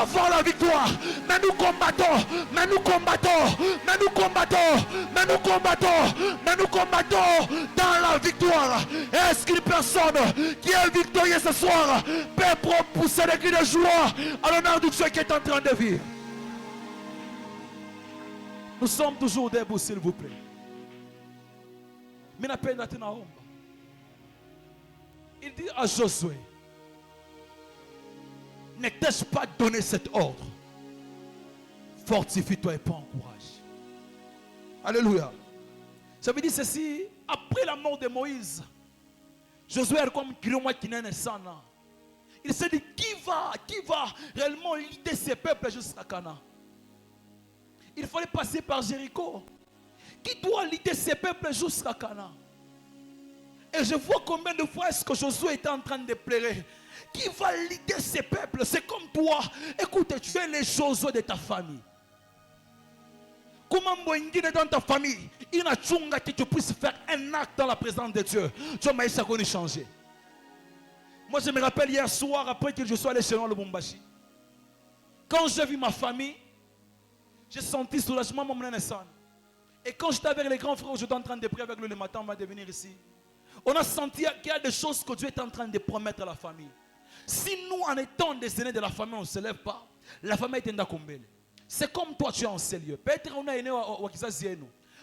avoir la victoire. Mais nous combattons, mais nous combattons, mais nous combattons, mais nous combattons, mais nous combattons dans la victoire. Est-ce qu'une personne qui est victorieuse ce soir peut pousser des cris de joie à l'honneur de Dieu qui est en train de vivre? Nous sommes toujours debout, s'il vous plaît. Il dit à Josué, ne t'ai-je pas donné cet ordre? Fortifie-toi et prends courage. Alléluia. Ça veut dire ceci, après la mort de Moïse, Josué est comme qui n'est sana. Il s'est dit, qui va réellement leader ces peuples jusqu'à Canaan? Il fallait passer par Jéricho. Qui doit leader ces peuples jusqu'à Canaan? Et je vois combien de fois est-ce que Josué était en train de pleurer. Qui va leader ces peuples? C'est comme toi. Écoute, tu es les Josué de ta famille. Comment dans ta famille, il n'a pas que tu puisses faire un acte dans la présence de Dieu. Tu m'as dit changer. Moi, je me rappelle hier soir, après que je sois allé chez le Bumbashi. Quand j'ai vu ma famille, j'ai senti soulagement mon naissance. Et quand j'étais avec les grands frères, j'étais en train de prier avec lui le matin, on va devenir ici. On a senti qu'il y a des choses que Dieu est en train de promettre à la famille. Si nous, en étant des aînés de la famille, on ne se lève pas, la famille est en train. C'est comme toi, tu es en sérieux. Peut-être qu'on a aîné au Kizazi,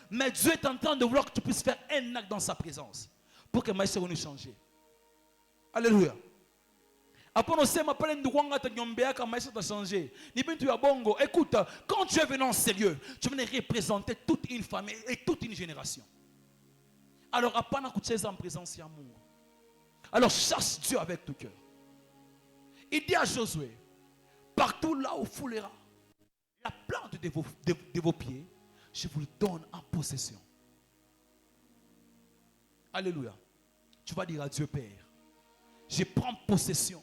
mais Dieu est en train de vouloir que tu puisses faire un acte dans sa présence pour que Maïs soit changé. Alléluia. Après, on sait m'appeler Ndouanga Tanyombea quand Maïs va changer. Écoute, quand tu es venu en sérieux, tu venais représenter toute une famille et toute une génération. Alors, après, on a en présence d'amour. Alors, chasse Dieu avec tout cœur. Il dit à Josué, partout là où foulera la plante de vos pieds, je vous le donne en possession. Alléluia. Tu vas dire à Dieu, Père, je prends possession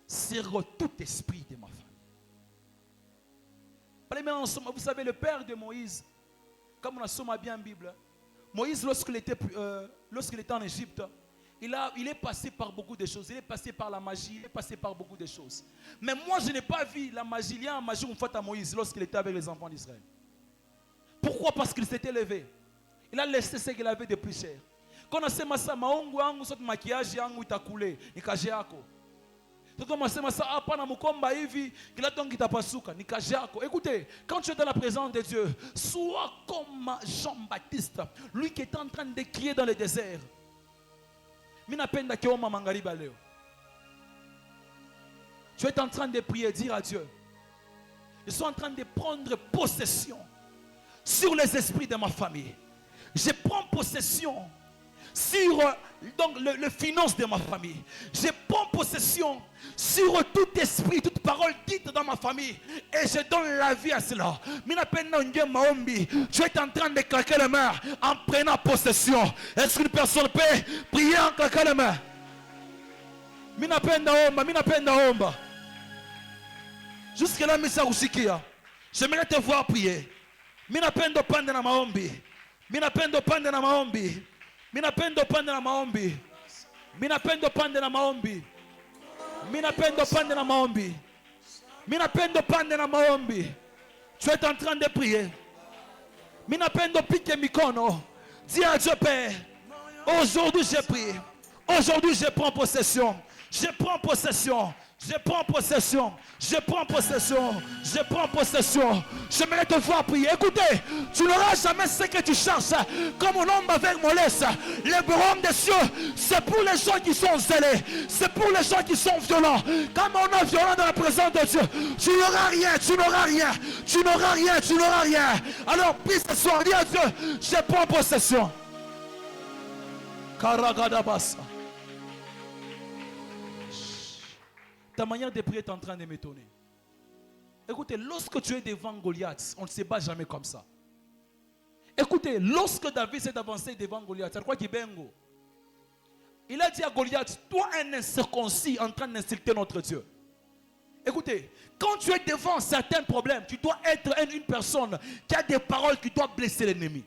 sur tout esprit de ma famille. Vous savez, le père de Moïse, comme on a sommé bien en Bible, Moïse, lorsqu'il était en Égypte, il est passé par beaucoup de choses. Il est passé par la magie, il est passé par beaucoup de choses. Mais moi, je n'ai pas vu la magie. Il y a une magie faite à Moïse lorsqu'il était avec les enfants d'Israël. Pourquoi? Parce qu'il s'était levé. Il a laissé ce qu'il avait de plus cher. Quand on a fait maongo, on maquillage, on a coulé. Il a fait écoutez, quand tu es dans la présence de Dieu, sois comme Jean-Baptiste, lui qui est en train de crier dans le désert. Tu es en train de prier, dire à Dieu, je suis en train de prendre possession sur les esprits de ma famille. Je prends possession sur le finance de ma famille. Je prends possession sur tout esprit, toute parole dite dans ma famille. Et je donne la vie à cela. Tu es en train de claquer les mains en prenant possession. Est-ce qu'une personne peut prier en claquant les mains? Jusque-là, j'aimerais te voir prier. Minapendo pande na maombi. Minapendo pande na maombi. Minapendo pande na maombi. Minapendo pande na maombi. Minapendo pande na maombi. Minapendo pande na maombi. Tu es en train de prier. Minapendo pique mikono. Dis à Dieu Père, aujourd'hui je prie. Aujourd'hui je prends possession. Je prends possession. Je prends possession, je prends possession, je prends possession. J'aimerais te voir prier. Écoutez, tu n'auras jamais ce que tu cherches. Comme un homme avec mollesse. Le royaume des cieux, c'est pour les gens qui sont zélés. C'est pour les gens qui sont violents. Comme on est violent dans la présence de Dieu, tu n'auras rien, tu n'auras rien, tu n'auras rien, tu n'auras rien. Alors prie ce soir, dis à Dieu, je prends possession. Karagadabasa. Ta manière de prier est en train de m'étonner. Écoutez, lorsque tu es devant Goliath, on ne se bat jamais comme ça. Écoutez, lorsque David s'est avancé devant Goliath, c'est quoi qu'il bengo? Il a dit à Goliath, toi un incirconcis en train d'insulter notre Dieu. Écoutez, quand tu es devant certains problèmes, tu dois être une personne qui a des paroles qui doivent blesser l'ennemi.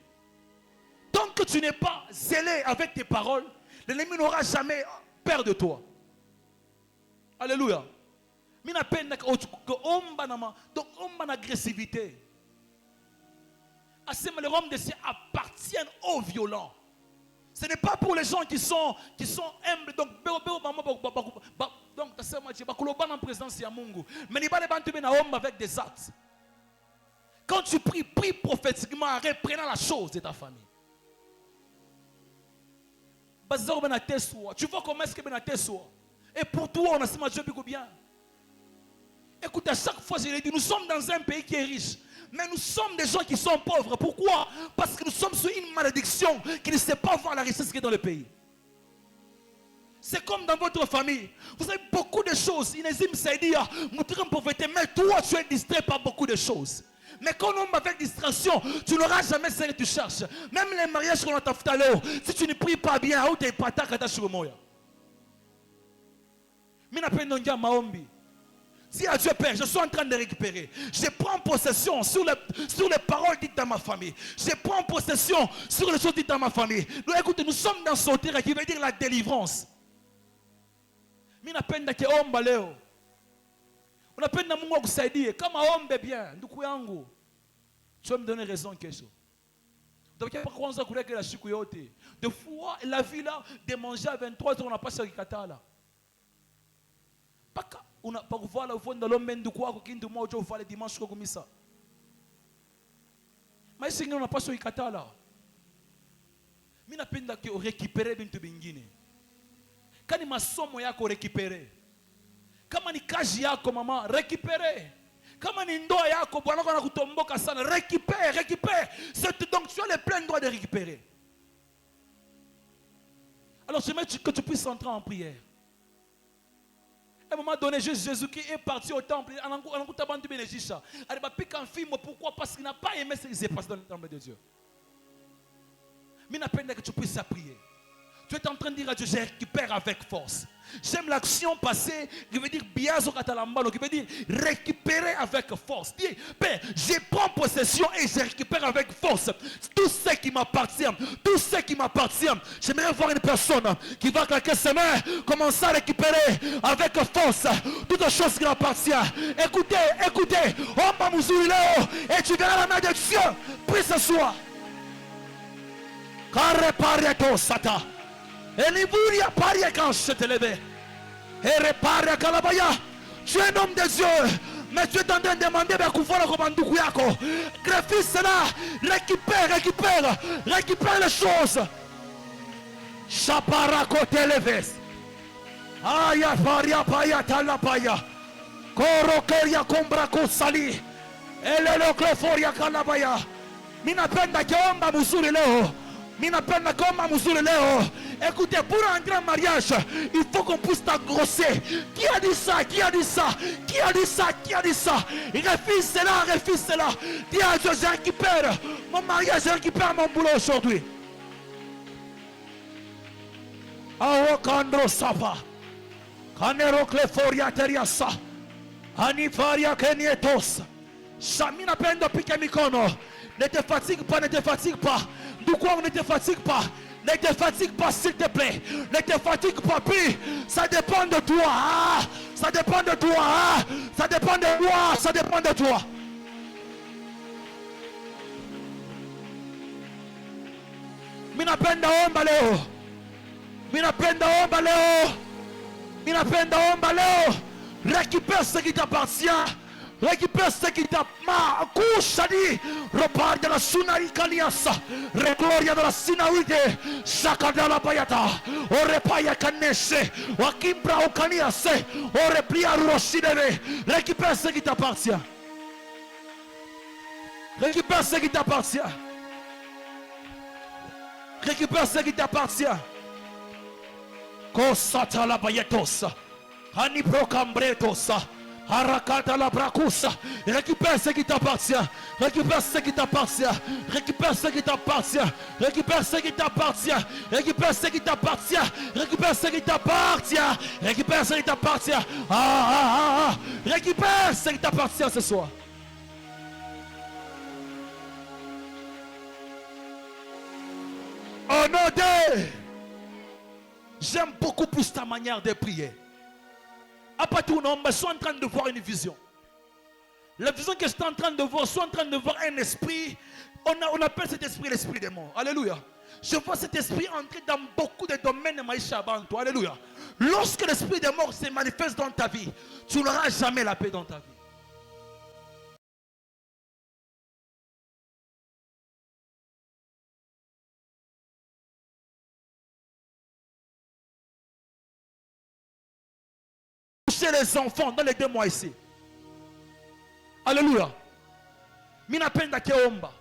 Tant que tu n'es pas zélé avec tes paroles, l'ennemi n'aura jamais peur de toi. Alléluia. Mina penda que omba nama donc omba na agressivité. Les royaumes des cieux appartiennent aux violents. Ce n'est pas pour les gens qui sont humbles. Donc en présence de Mungu. Mais avec des actes. Quand tu pries, prie prophétiquement en reprenant la chose de ta famille. Tu vois comment est-ce que et pour toi, on a ce bien. Écoute, à chaque fois, je l'ai dit, nous sommes dans un pays qui est riche. Mais nous sommes des gens qui sont pauvres. Pourquoi? Parce que nous sommes sous une malédiction qui ne sait pas voir la richesse qui est dans le pays. C'est comme dans votre famille. Vous avez beaucoup de choses. Inezim Saïdia, montrer une pauvreté. Mais toi, tu es distrait par beaucoup de choses. Mais quand on avec distraction, tu n'auras jamais ce que tu cherches. Même les mariages qu'on a fait tout à l'heure, si tu ne pries pas bien, où tu es pas ta moya. Mina penongia maombi. Si à Dieu Père, je suis en train de récupérer. Je prends possession sur les paroles dites dans ma famille. Je prends possession sur les choses dites dans ma famille. Nous, écoutez, nous sommes dans ce terrain qui veut dire la délivrance. Mina penda ke omba leo. Unapenda Mungu akusaidie. Kama ombe bien, ndugu yangu. Tu vas me donner raison kesho. Donc il kwanza kuleka la siku yote. De fois la vie là de manger à 23h on n'a pas kikata là. Paka una pakuvala ufunda lombe ndugu wako kindu moja ufale dimanche kwa kumisa. Mais singi unapaswa ikata là. Mimi napenda ke récupérer bintu bingine. Kani masomo yako récupérer. Kama ni kazi yako mama, récupérer. Kama ni ndoa yako bwana wako anakutomboka sana, récupère. Donc tu as le plein droit de récupérer. Alors j'aimerais que tu puisses entrer en prière. À un moment donné, Jésus qui est parti au temple, pourquoi? Parce qu'il n'a pas aimé ce qui s'est passé dans le temple de Dieu. Mais il n'a pas que tu puisses prier. Tu es en train de dire à Dieu, je récupère avec force. J'aime l'action passée qui veut dire biazo katalambalo, qui veut dire récupérer avec force. Dis, Père, je prends possession et je récupère avec force tout ce qui m'appartient. Tout ce qui m'appartient. J'aimerais voir une personne qui va claquer ses mains, commencer à récupérer avec force toutes les choses qui m'appartiennent. Écoutez, on va et tu verras la main de Dieu. Prie ce soir. Karepareto sata. Et Niburia paria quand je te levais. Et répare Kalabaya. Tu es un homme de Dieu. Mais tu es en train de demander à Koufala Komanduku Yako. Greffis cela. Récupère les choses. Chaparako Televes. Aya Faria Paya Talapaya. Korokeria Kombrako Sali. Elelo Cloforia Kalabaya. Minapenda Kiomba Musuri Leo. Minapenda Koma Musuri Leo. Écoutez, pour entrer en mariage, il faut qu'on puisse t'engrosser. Qui a dit ça? Refuse cela. Dis à Dieu, je récupère mon mariage, je récupère mon boulot aujourd'hui. Awokandro Sapa. Kanero Cleforia Teriasa. Anifaria Kenietos. Chamina Pendo Pique Mikono. Ne te fatigue pas. Du quoi on ne te fatigue pas? Ne te fatigue pas, s'il te plaît. Ne te fatigue pas, puis ça dépend de toi. Ça dépend de toi. Minapenda omba leo. Récupère ce qui t'appartient. Récupère ce qui t'a couché. Repart de la Sunari Kaliasa. Regloria de la Sinawide. Sakada la Bayata. Orepaya Kanese. Wakimbra Okaniase. Oreplia Rosidere. Récupère ce qui t'appartient. Récupère ce qui t'appartient. Kosata la Bayetos. Aniprokambretos. Harakata la brakusa. Récupère ce qui t'appartient. Récupère ce qui t'appartient. Récupère ce qui t'appartient ce soir. Oh non, j'aime beaucoup plus ta manière de prier. Après tout, je suis en train de voir une vision. La vision que je suis en train de voir, je suis en train de voir un esprit. On appelle cet esprit l'esprit des morts. Alléluia. Je vois cet esprit entrer dans beaucoup de domaines de Maïcha avant toi. Alléluia. Lorsque l'esprit des morts se manifeste dans ta vie, tu n'auras jamais la paix dans ta vie. Chez les enfants dans les 2 mois ici. Alléluia. Minapenda keomba.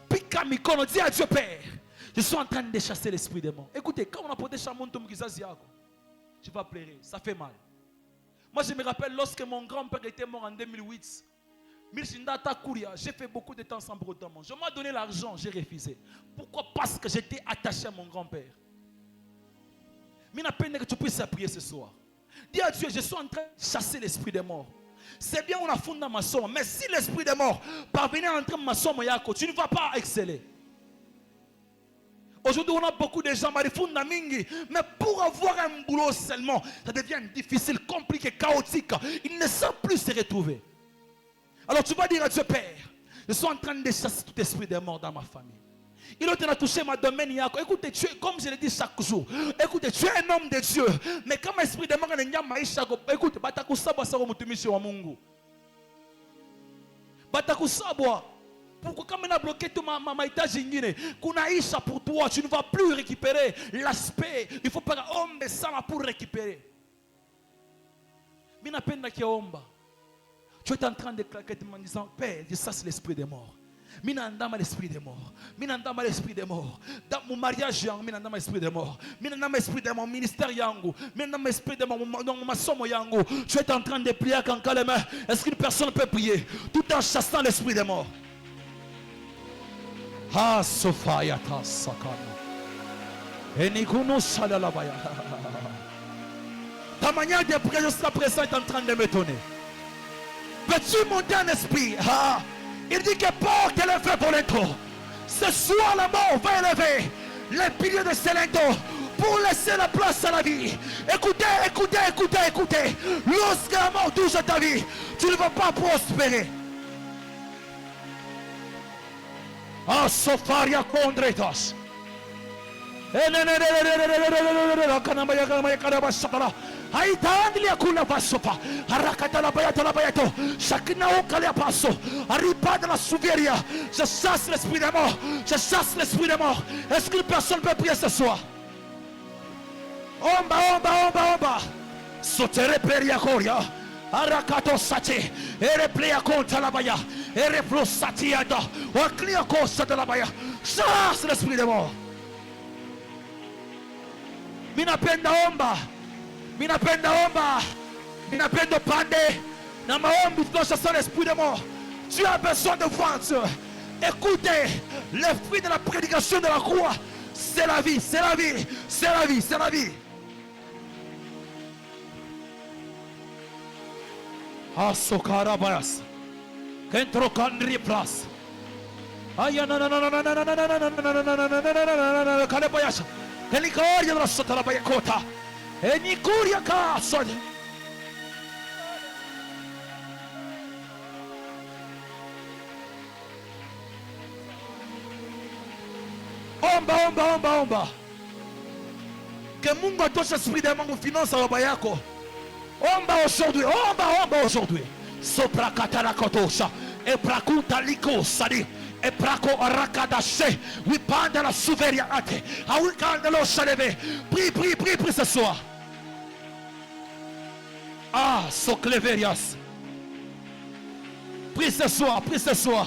Pika mikono, dis à Dieu Père. Je suis en train de chasser l'esprit des morts. Écoutez, quand on a porté Chamon Tomkizaziago, tu vas pleurer, ça fait mal. Moi je me rappelle lorsque mon grand-père était mort en 2008. J'ai fait beaucoup de temps sans broton. Je m'ai donné l'argent, j'ai refusé. Pourquoi? Parce que j'étais attaché à mon grand-père. Minapenda que tu puisses prier ce soir. Dis à Dieu, je suis en train de chasser l'esprit des morts. C'est bien, on a fondé ma somme, mais si l'esprit des morts parvenait à entrer dans ma somme, tu ne vas pas exceller. Aujourd'hui, on a beaucoup de gens, mais pour avoir un boulot seulement, ça devient difficile, compliqué, chaotique. Ils ne savent plus se retrouver. Alors tu vas dire à Dieu, Père, je suis en train de chasser tout esprit des morts dans ma famille. Il a touché ma domaine. Écoutez, tu es, comme je le dis chaque jour, écoutez, tu es un homme de Dieu. Mais comme esprit de mort, écoute, batakusabwa sa mutumishi wa Mungu. Batakusabwa. Pourquoi quand on a bloqué tout ma étage ingine, kunaisha pour toi, tu ne vas plus récupérer l'aspect. Il faut pas homme sana pour récupérer. Mina penda kiomba. Tu es en train de claquer en disant, Père, ça c'est l'esprit des morts. Minandama l'esprit des morts. Minandama l'esprit des morts. Dans mon mariage, minandama l'esprit des morts. Minandama l'esprit de mon ministère yangu. Minandama l'esprit de ma somme yangu. Tu es en train de prier quand les mains. Est-ce qu'une personne peut prier tout en chassant l'esprit des morts? Ah, Sofayata Sakana. Et Nikuno Salalabaya. Ta manière de prier jusqu'à présent est en train de m'étonner. Peux-tu monter en esprit? Ah. Il dit que porte le feu pour l'étau. Ce soir, la mort va élever les piliers de ce linteau pour laisser la place à la vie. Écoutez, écoutez, écoutez, écoutez. Lorsque la mort touche ta vie, tu ne vas pas prospérer. Ah, Sofaria Condretas. Aitandlia kula basopa harakata la bayato chacun au calé passo arriba de la souveria. Je chasse l'esprit de mort, je chasse l'esprit de mort. Est-ce que personne peut prier ce soir? Omba sotere peria coria arakato sati ereplea contra la baya ereflo satiada o clia costa de la baya. Chasse l'esprit de mort. Minapenda omba. Minapenda omba. Minapenda pande. Na maombi tunachasana l'esprit de mort. Tu as besoin de vendre. Écoutez, l'esprit de la prédication de la croix, c'est la vie, c'est la vie, c'est la vie, c'est la vie. Asokara bayas. Kentro kandri place. Aya na na na na na na na na na na na kale bayas. Elikoria la sota la bayakota. Enikuria ka sod. Omba. Que Mungu atoshe esprit de Mungu finance baba yako. Omba aujourd'hui. Sopra katara kotosha. E prakuta liko sadi. E praco rakadashe. Oui, pande la souveria ate. A oui, quand l'eau s'élève. Prie ce soir. Ah, socleverias. Prie ce soir.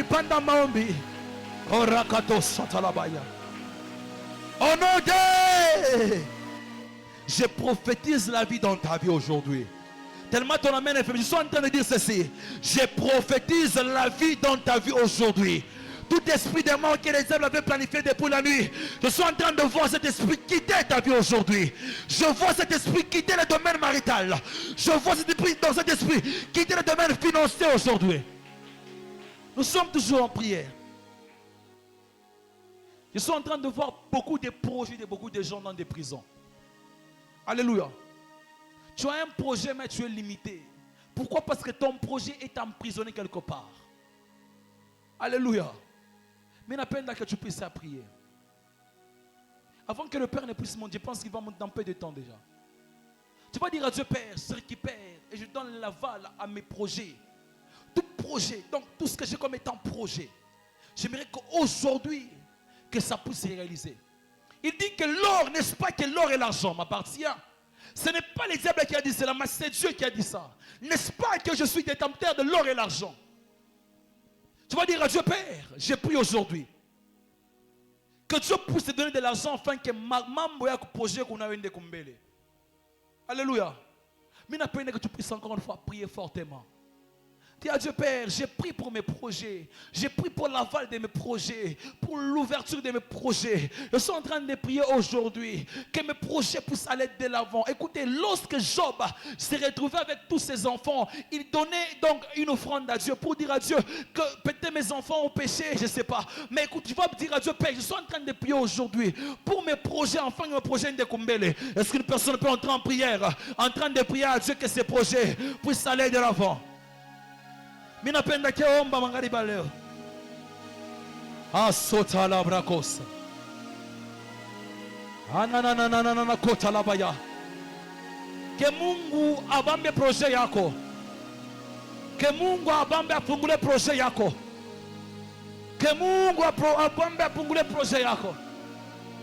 Panda maombi. Orakato satalabaya. Oh non, Dieu! Je prophétise la vie dans ta vie aujourd'hui. Tellement ton amen est faible. Je suis en train de dire ceci. Je prophétise la vie dans ta vie aujourd'hui. Tout esprit de mort que les diables avaient planifié depuis la nuit. Je suis en train de voir cet esprit quitter ta vie aujourd'hui. Je vois cet esprit quitter le domaine marital. Je vois cet esprit dans cet esprit quitter le domaine financier aujourd'hui. Nous sommes toujours en prière. Je suis en train de voir beaucoup de projets de beaucoup de gens dans des prisons. Alléluia. Tu as un projet mais tu es limité. Pourquoi? Parce que ton projet est emprisonné quelque part. Alléluia. Mais la peine que tu puisses prier. Avant que le Père ne puisse monter, je pense qu'il va monter dans peu de temps déjà. Tu vas dire à Dieu, Père, ce qui perd, et je donne l'aval à mes projets. Tout projet, donc tout ce que j'ai comme étant projet. J'aimerais qu'aujourd'hui, que ça puisse se réaliser. Il dit que l'or, n'est-ce pas que l'or et l'argent m'appartiennent? Ce n'est pas le diable qui a dit cela, mais c'est Dieu qui a dit ça. N'est-ce pas que je suis détenteur de l'or et l'argent? Tu vas dire à Dieu, Père, j'ai pris aujourd'hui que Dieu puisse te donner de l'argent afin que mambo ya projet qu'on a une kumbele. Alléluia. Mais n'a pas que tu puisses encore une fois prier fortement. Dis à Dieu, Père, j'ai pris pour mes projets. J'ai pris pour l'aval de mes projets. Pour l'ouverture de mes projets. Je suis en train de prier aujourd'hui que mes projets puissent aller de l'avant. Écoutez, lorsque Job s'est retrouvé avec tous ses enfants, il donnait donc une offrande à Dieu pour dire à Dieu que peut-être mes enfants ont péché, je ne sais pas. Mais écoute, tu vas me dire à Dieu, Père, je suis en train de prier aujourd'hui pour mes projets, enfin mes projets de Kumbele. Est-ce qu'une personne peut entrer en prière, en train de prier à Dieu que ses projets puissent aller de l'avant? Mina penda ke omba mangari baleo. Asota la brakosa. Ananana kota la baya. Que Mungu abambe projet yako. Que Mungu abambe afungule projet yako. Que Mungu abambe afungule projet yako.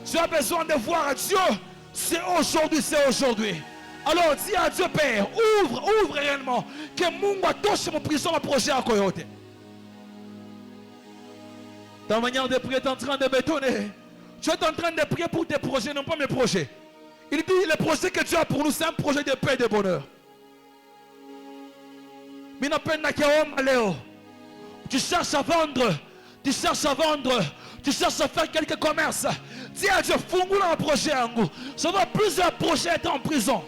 Tu as besoin de voir Dieu. C'est aujourd'hui, c'est aujourd'hui. Alors dis à Dieu, Père, ouvre réellement. Que Mungu touche mon prison, mon projet à Coyote. Ta manière de prier est en train de bétonner. Tu es en train de prier pour tes projets, non pas mes projets. Il dit, le projet que Dieu a pour nous, c'est un projet de paix et de bonheur. Tu cherches à vendre. Tu cherches à vendre. Tu cherches à faire quelques commerces. Dis à Dieu, fungula un projet en nous. Ça va plusieurs projets être en prison.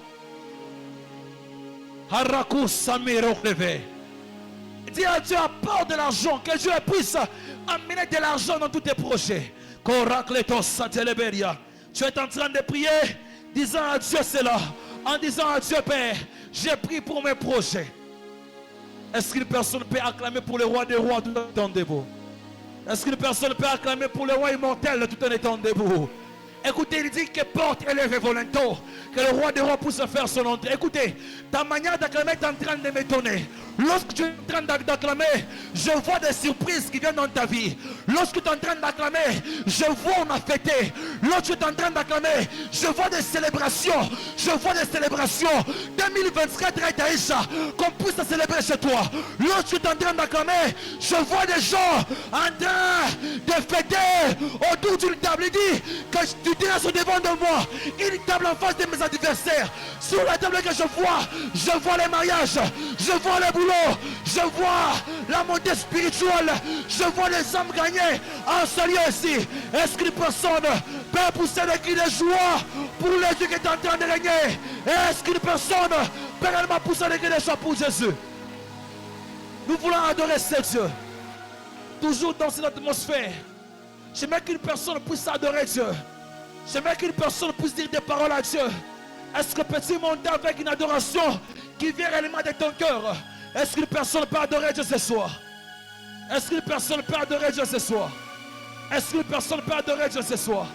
Dis à Dieu, apporte de l'argent, que Dieu puisse amener de l'argent dans tous tes projets. Tu es en train de prier, disant à Dieu cela, en disant à Dieu, Père, j'ai prié pour mes projets. Est-ce qu'une personne peut acclamer pour le roi des rois tout en étant debout? Est-ce qu'une personne peut acclamer pour le roi immortel tout en étant debout? Écoutez, il dit que porte élève volontaire, que le roi des rois puisse faire son entrée. Écoutez, ta manière d'acclamer est en train de m'étonner. Lorsque tu es en train d'acclamer, je vois des surprises qui viennent dans ta vie. Lorsque tu es en train d'acclamer, je vois on a fêté. Lorsque tu es en train d'acclamer, je vois des célébrations. Je vois des célébrations. 2024 est Aïcha, qu'on puisse célébrer chez toi. Lorsque tu es en train d'acclamer, je vois des gens en train de fêter autour d'une table. Il dit que tu es devant de moi, une table en face de mes adversaires. Sur la table que je vois les mariages, je vois les boulots, je vois la montée spirituelle, je vois les âmes gagnées en ce lieu ici. Est-ce qu'une personne peut pousser le cri de joie pour les Dieu qui est en train de régner? Est-ce qu'une personne peut réellement pousser le cri de joie pour Jésus? Nous voulons adorer ce Dieu. Toujours dans cette atmosphère. J'aimerais qu'une personne puisse adorer Dieu. J'aimerais qu'une personne puisse dire des paroles à Dieu. Est-ce que peux-tu monter avec une adoration qui vient réellement de ton cœur? Est-ce qu'une personne peut adorer Dieu ce soir? Est-ce qu'une personne peut adorer Dieu ce soir? Est-ce qu'une personne peut adorer Dieu ce soir?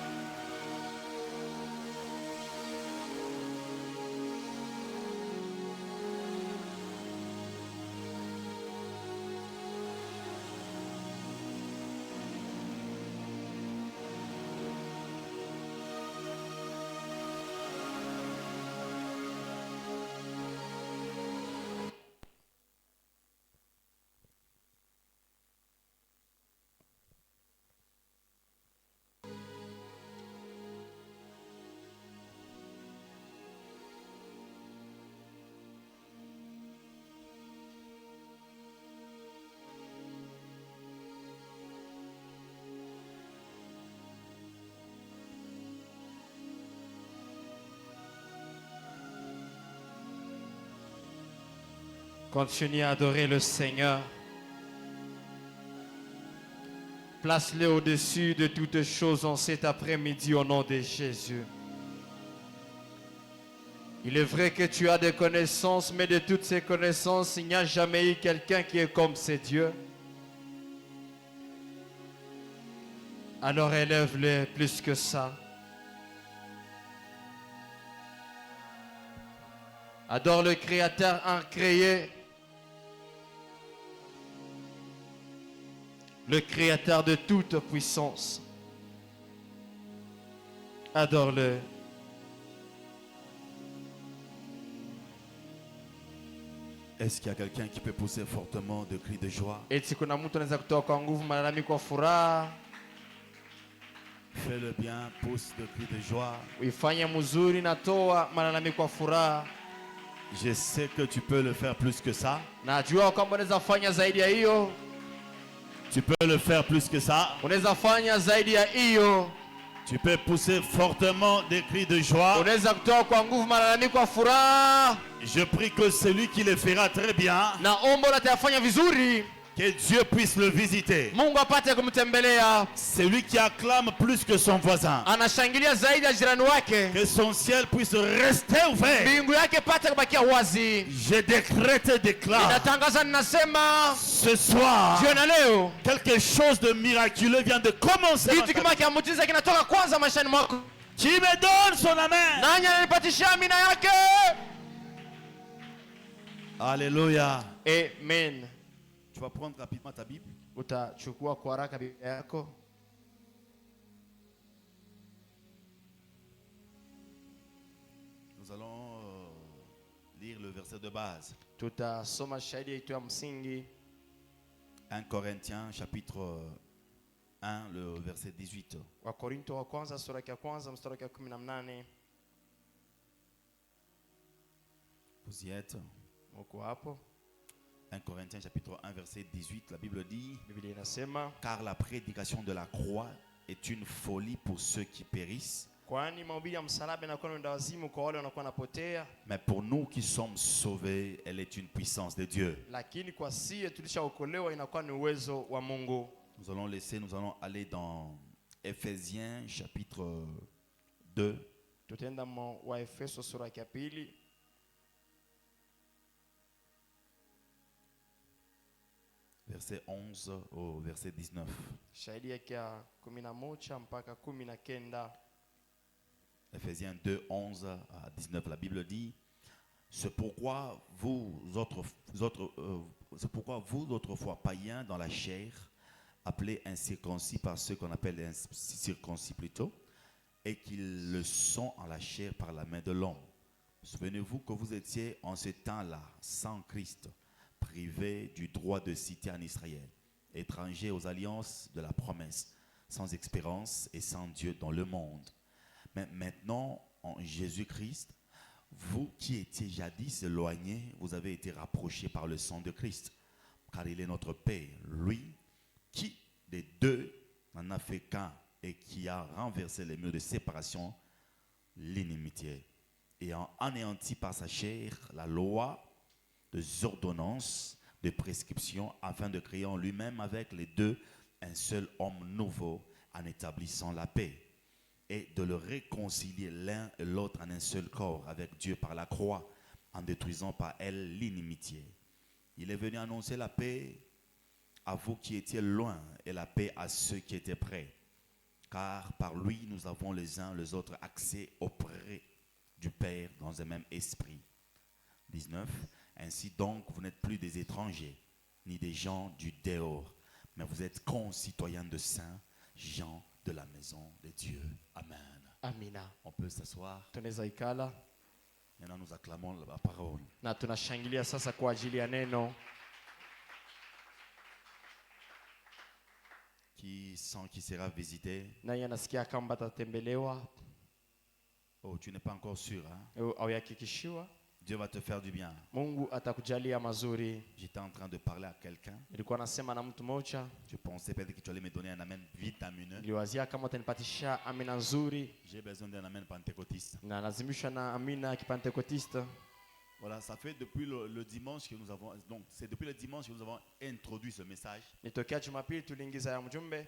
Continue à adorer le Seigneur. Place-le au-dessus de toutes choses en cet après-midi au nom de Jésus. Il est vrai que tu as des connaissances, mais de toutes ces connaissances, il n'y a jamais eu quelqu'un qui est comme ce Dieu. Alors élève-le plus que ça. Adore le Créateur incréé. Le Créateur de toute puissance. Adore-le. Est-ce qu'il y a quelqu'un qui peut pousser fortement de cris de joie? Eti kuna mtu anaweza kutoa kwa nguvu malalamiko kwa furaha. Fais-le bien, pousse de cris de joie. Uifanye mzuri na toa malalamiko kwa furaha. Je sais que tu peux le faire plus que ça. Najua kwamba unaweza fanya zaidi ya hiyo. Tu peux le faire plus que ça. Unaweza fanya zaidi ya hiyo. Tu peux pousser fortement des cris de joie. Unaweza kutoa kwa nguvu malalamiko kwa furaha. Je prie que celui qui le fera très bien, Naomba utayafanya vizuri. que Dieu puisse le visiter. Mungu apate kumtembelea. Celui qui acclame plus que son voisin, Anashangilia zaidi ya jirani wake. que son ciel puisse rester ouvert. Mbingu yake ipate kubakia wazi. Je décrète et déclare Ninatangaza, ninasema ce soir, jioni leo quelque chose de miraculeux vient de commencer. kitu kimoja cha muujiza kinatoka kwanza maishani mwako. Qui me donne son amen? Nani ananipatishia amina yake? Alléluia. Amen. Tu vas prendre rapidement ta Bible. Utachukua kwa haraka Biblia yako. Nous allons lire le verset de base. Tutasoma shahidi yetu ya msingi 1 Corinthiens chapitre 1, le verset 18. wa Korinto wa kwanza sura ya kwanza mstari wa 18. Vous y êtes? Mko hapo? 1 Corinthiens chapitre 1, verset 18, la Bible dit: Biblia inasema, car la prédication de la croix est une folie pour ceux qui périssent, kwani mahubiri ya msalaba inakuwa ni ndawazimu kwa wale wanakuwa napotea, mais pour nous qui sommes sauvés, elle est une puissance de Dieu. lakini kwa sisi tulishaokolewa inakuwa ni uwezo wa Mungu. Nous allons aller dans Ephésiens chapitre 2, Tutaenda wa Efeso sura ya pili verset 11 au verset 19. shahidi yake ya 11 mpaka 19. Ephésiens 2, 11 à 19, la Bible dit: c'est pourquoi vous autrefois païens dans la chair, appelés incirconcis par ceux qu'on appelle circoncis plutôt, et qu'ils le sont en la chair par la main de l'homme. Souvenez-vous que vous étiez en ce temps-là sans Christ, privés du droit de cité en Israël, étrangers aux alliances de la promesse, sans espérance et sans Dieu dans le monde. Mais maintenant, en Jésus-Christ, vous qui étiez jadis éloignés, vous avez été rapprochés par le sang de Christ, car il est notre Père, lui qui des deux n'en a fait qu'un et qui a renversé les murs de séparation, l'inimitié, et a anéanti par sa chair la loi des ordonnances de prescription, afin de créer en lui-même avec les deux un seul homme nouveau, en établissant la paix, et de le réconcilier l'un et l'autre en un seul corps avec Dieu par la croix, en détruisant par elle l'inimitié. Il est venu annoncer la paix à vous qui étiez loin et la paix à ceux qui étaient près. Car par lui, nous avons les uns les autres accès auprès du Père dans un même esprit. 19. Ainsi donc, vous n'êtes plus des étrangers, ni des gens du dehors, mais vous êtes concitoyens de saints, gens de la maison de Dieu. Amen. Amina. On peut s'asseoir. Tunaweza ikala Maintenant, nous acclamons la parole. na tunashangilia sasa kwa ajili ya neno. Qui sent qui sera visité? Nani anasikia kama atatembelewa Oh, tu n'es pas encore sûr, hein? au yakikishiwa? Dieu va te faire du bien. Mungu atakujalia mazuri. J'étais en train de parler à quelqu'un. Nilikuwa nasema na mtu mmoja, Je pensais peut-être que tu allais me donner un amen vitamineux. niliwazia kama utanipatisha amina nzuri, J'ai besoin d'un amen pentecôtiste. na lazimishwa na amina ya kipentekotista. Voilà, ça fait depuis le dimanche que nous avons, donc c'est depuis le dimanche que nous avons introduit ce message Ni tokea Jumapili tuliingiza ya mjumbe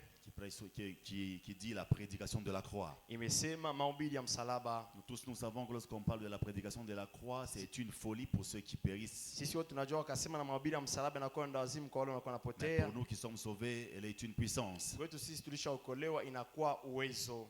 qui dit la prédication de la croix. imesema mahubiri ya msalaba. Nous tous nous savons que lorsqu'on parle de la prédication de la croix, c'est une folie pour ceux qui périssent. Sisi wote tunajua wakasema na mahubiri ya msalaba inakuwa ndo wazimu kwa wale wanakuwa Mais wanapotea. pour nous qui sommes sauvés, elle est une puissance. Kwetu sisi tulishaokolewa inakuwa uwezo.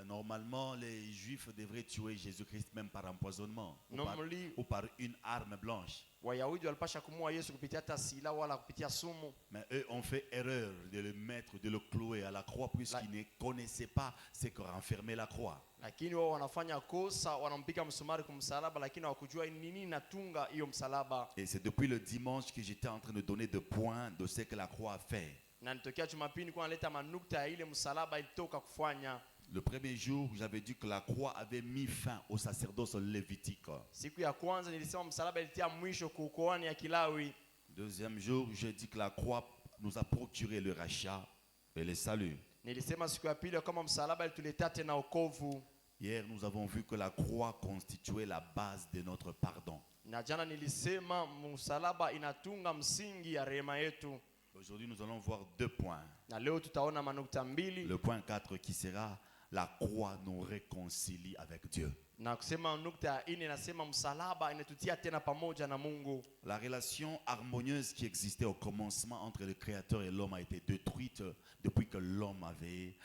Normalement, les Juifs devraient tuer Jésus-Christ même par empoisonnement Normally, ou par une arme blanche. Wayahudi walipasha kumua Yesu kupitia hata silaha wala kupitia sumu. Mais eux ont fait erreur de le mettre, de le clouer à la croix puisqu'ils ne connaissaient pas ce que renfermait la croix. Lakini wao wanafanya kosa, wanampiga msumari kumsalaba, lakini hawakujua nini inatunga hiyo msalaba. Et c'est depuis le dimanche que j'étais en train de donner des points de ce que la croix a fait. Na nitokea Jumapili kwa naleta manukta ya ile msalaba ilitoka kufanya. Le premier jour, j'avais dit que la croix avait mis fin au sacerdoce lévitique. Siku ya kwanza nilisema msalaba ilitia mwisho kwa ukoani ya Kilawi. Deuxième jour, j'ai dit que la croix nous a procuré le rachat et le salut. Nilisema siku ya pili kama msalaba ilituletea tena wokovu. Hier, nous avons vu que la croix constituait la base de notre pardon. Na jana nilisema msalaba inatunga msingi ya rehema yetu. Aujourd'hui, nous allons voir deux points. Na leo tutaona manukta mbili. Le point 4 qui sera la croix nous réconcilie avec Dieu. Na kusema nukta ya 4 inasema msalaba inatutia tena pamoja na Mungu. La relation harmonieuse qui existait au commencement entre le Créateur et l'homme a été détruite depuis que l'homme avait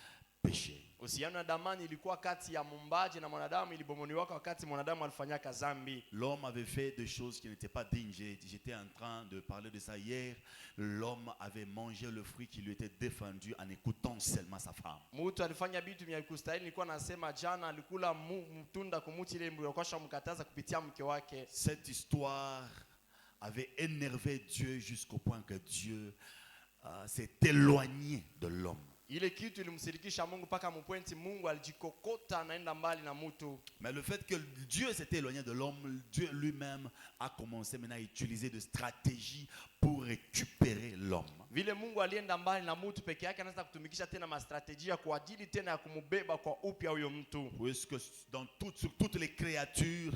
péché. Uhusiano wa damani ilikuwa kati ya muumbaji na mwanadamu ilibomoniwa wakati mwanadamu alifanyaka dhambi. L'homme avait fait des choses qui n'étaient pas dignes. J'étais en train de parler de ça hier. L'homme avait mangé le fruit qui lui était défendu en écoutant seulement sa femme. Mtu alifanya vitu vya kustahili, nilikuwa nasema jana alikula mtunda kumuti ile mliokwasha mkataza kupitia mke wake. Cette histoire avait énervé Dieu jusqu'au point que Dieu s'est éloigné de l'homme. Ile kitu ilimsirikisha Mungu paka mpwenti Mungu alijikokota anaenda mbali na mtu. Mais le fait que Dieu s'était éloigné de l'homme, Dieu lui-même a commencé maintenant à utiliser des stratégies pour récupérer l'homme. Vile Mungu alienda mbali na mtu peke yake anaanza kutumikisha tena mastrategia kwa ajili tena ya kumubeba kwa upya huyo mtu. Puisque sur toutes les créatures,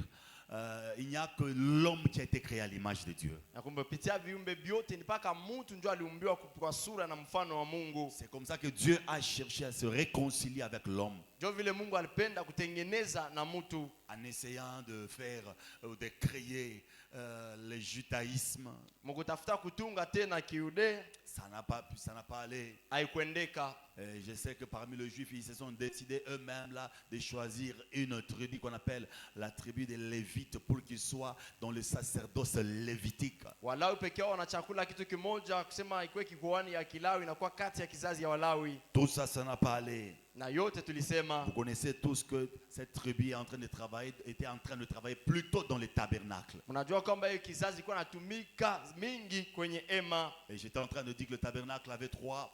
il n'y a que l'homme qui a été créé à l'image de Dieu. Na kupitia viumbe vyote ni paka mtu ndio aliumbiwa kwa sura na mfano wa Mungu. C'est comme ça que Dieu a cherché à se réconcilier avec l'homme. Ndio vile Mungu alipenda kutengeneza na mtu. En essayant de faire, de créer le judaïsme. Mkutafuta kutunga tena kiude. Ça n'a pas allé. Haikuendeka. Je sais que parmi les Juifs, ils se sont décidés eux-mêmes là de choisir une tribu qu'on appelle la tribu des Lévites pour qu'ils soient dans le sacerdoce lévitique. Walawi pekee wanachakula kitu kimoja kusema ikuwe kikoani ya Kilawi inakuwa kati ya kizazi ya Walawi. Tout ça, ça n'a pas allé. Na yote tulisema. Vous connaissez tous que cette tribu était en train de travailler plutôt dans les tabernacles. Mnajua kwamba hiyo kizazi ilikuwa inatumika mingi kwenye hema. Et j'étais en train de dire que le tabernacle avait trois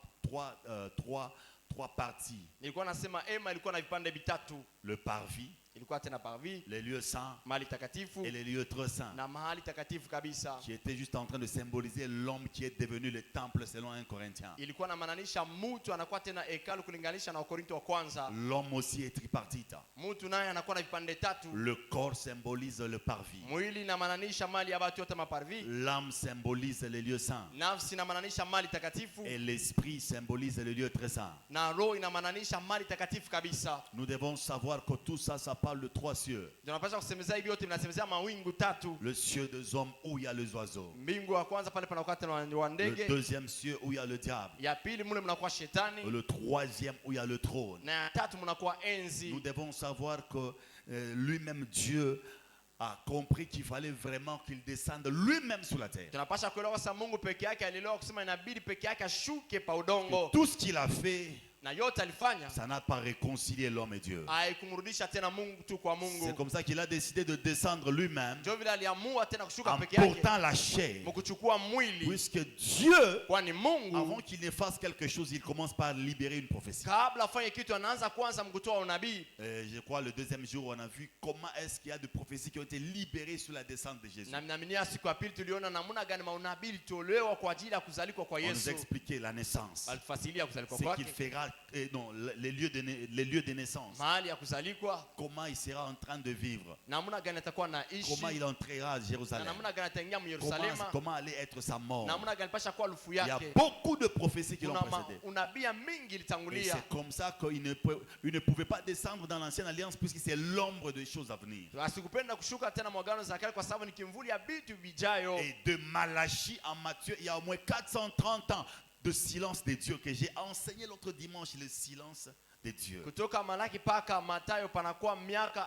parties. Nilikuwa nasema hema ilikuwa na vipande vitatu. Le parvis, ilikuwa tena parvis, les lieux saints mahali takatifu et les lieux très saints, na mahali takatifu kabisa, qui était juste en train de symboliser l'homme qui est devenu le temple selon 1 Corinthiens. Ilikuwa na maanisha mtu anakuwa tena hekalu kulinganisha na Wakorinto wa kwanza. L'homme aussi est tripartite. Mtu naye anakuwa na vipande tatu. Le corps symbolise le parvis. Mwili na maanisha mali ya watu wote maparvis. L'âme symbolise les lieux saints. Nafsi na maanisha mali takatifu. Et l'esprit symbolise les lieux très saints. Na roho ina maanisha mali takatifu kabisa. Nous devons savoir que tout ça, ça parle de trois cieux. Tunapaswa kusemezea hivi yote vinasemezea mawingu tatu. Le cieux des hommes où il y a les oiseaux. Mbingu ya kwanza pale panakuwa tena wa ndege. Le deuxième cieux où il y a le diable. Ya pili mule mnakuwa shetani. Le troisième où il y a le trône. Na ya tatu mnakuwa enzi. Nous devons savoir que lui-même Dieu a compris qu'il fallait vraiment qu'il descende lui-même sur la terre. Tunapaswa kuelewa sasa Mungu peke yake alielewa kusema inabidi peke yake ashuke pa udongo. Tout ce qu'il a fait, na yote alifanya, ça n'a pas réconcilié l'homme et Dieu. haikumrudisha tena Mungu tu kwa Mungu. C'est comme ça qu'il a décidé de descendre lui-même Ndio vile aliamua tena kushuka en peke yake, portant la chair. mkuchukua mwili. Puisque Dieu, Kwani Mungu avant qu'il ne fasse quelque chose, il commence par libérer une prophétie. kabla afanye kitu anaanza kwanza mkutoa unabii. Je crois le deuxième jour, on a vu comment est-ce qu'il y a des prophéties qui ont été libérées sur la descente de Jésus. Na mnaaminia siku ya pili tuliona namna gani maunabii tolewa kwa ajili ya kuzalikwa kwa On nous Yesu. expliquait la naissance. Alifasilia kuzalikwa Ce kwake. qu'il fera non, les lieux de naissance. mahali ya kuzalikwa, Comment il sera en train de vivre. namna gani atakuwa naishi, Comment il entrera à na Jérusalem. namna gani ataingia mu Yerusalema, Comment allait être sa mort. namna gani pasha kuwa lufu Il y a yake. beaucoup de prophéties qui l'ont Kuna précédé. unabia mingi Et litangulia. c'est comme ça qu'il ne pouvait pas descendre dans l'ancienne alliance puisque c'est l'ombre des choses à venir. Asikupenda kushuka tena mwagano za kale kwa sababu ni kimvuli ya vitu vijayo. Et de Malachie en Matthieu, il y a au moins 430 ans de silence de Dieu que j'ai enseigné l'autre dimanche, le silence de Dieu. Kutoka Malaki paka Matayo panakuwa miaka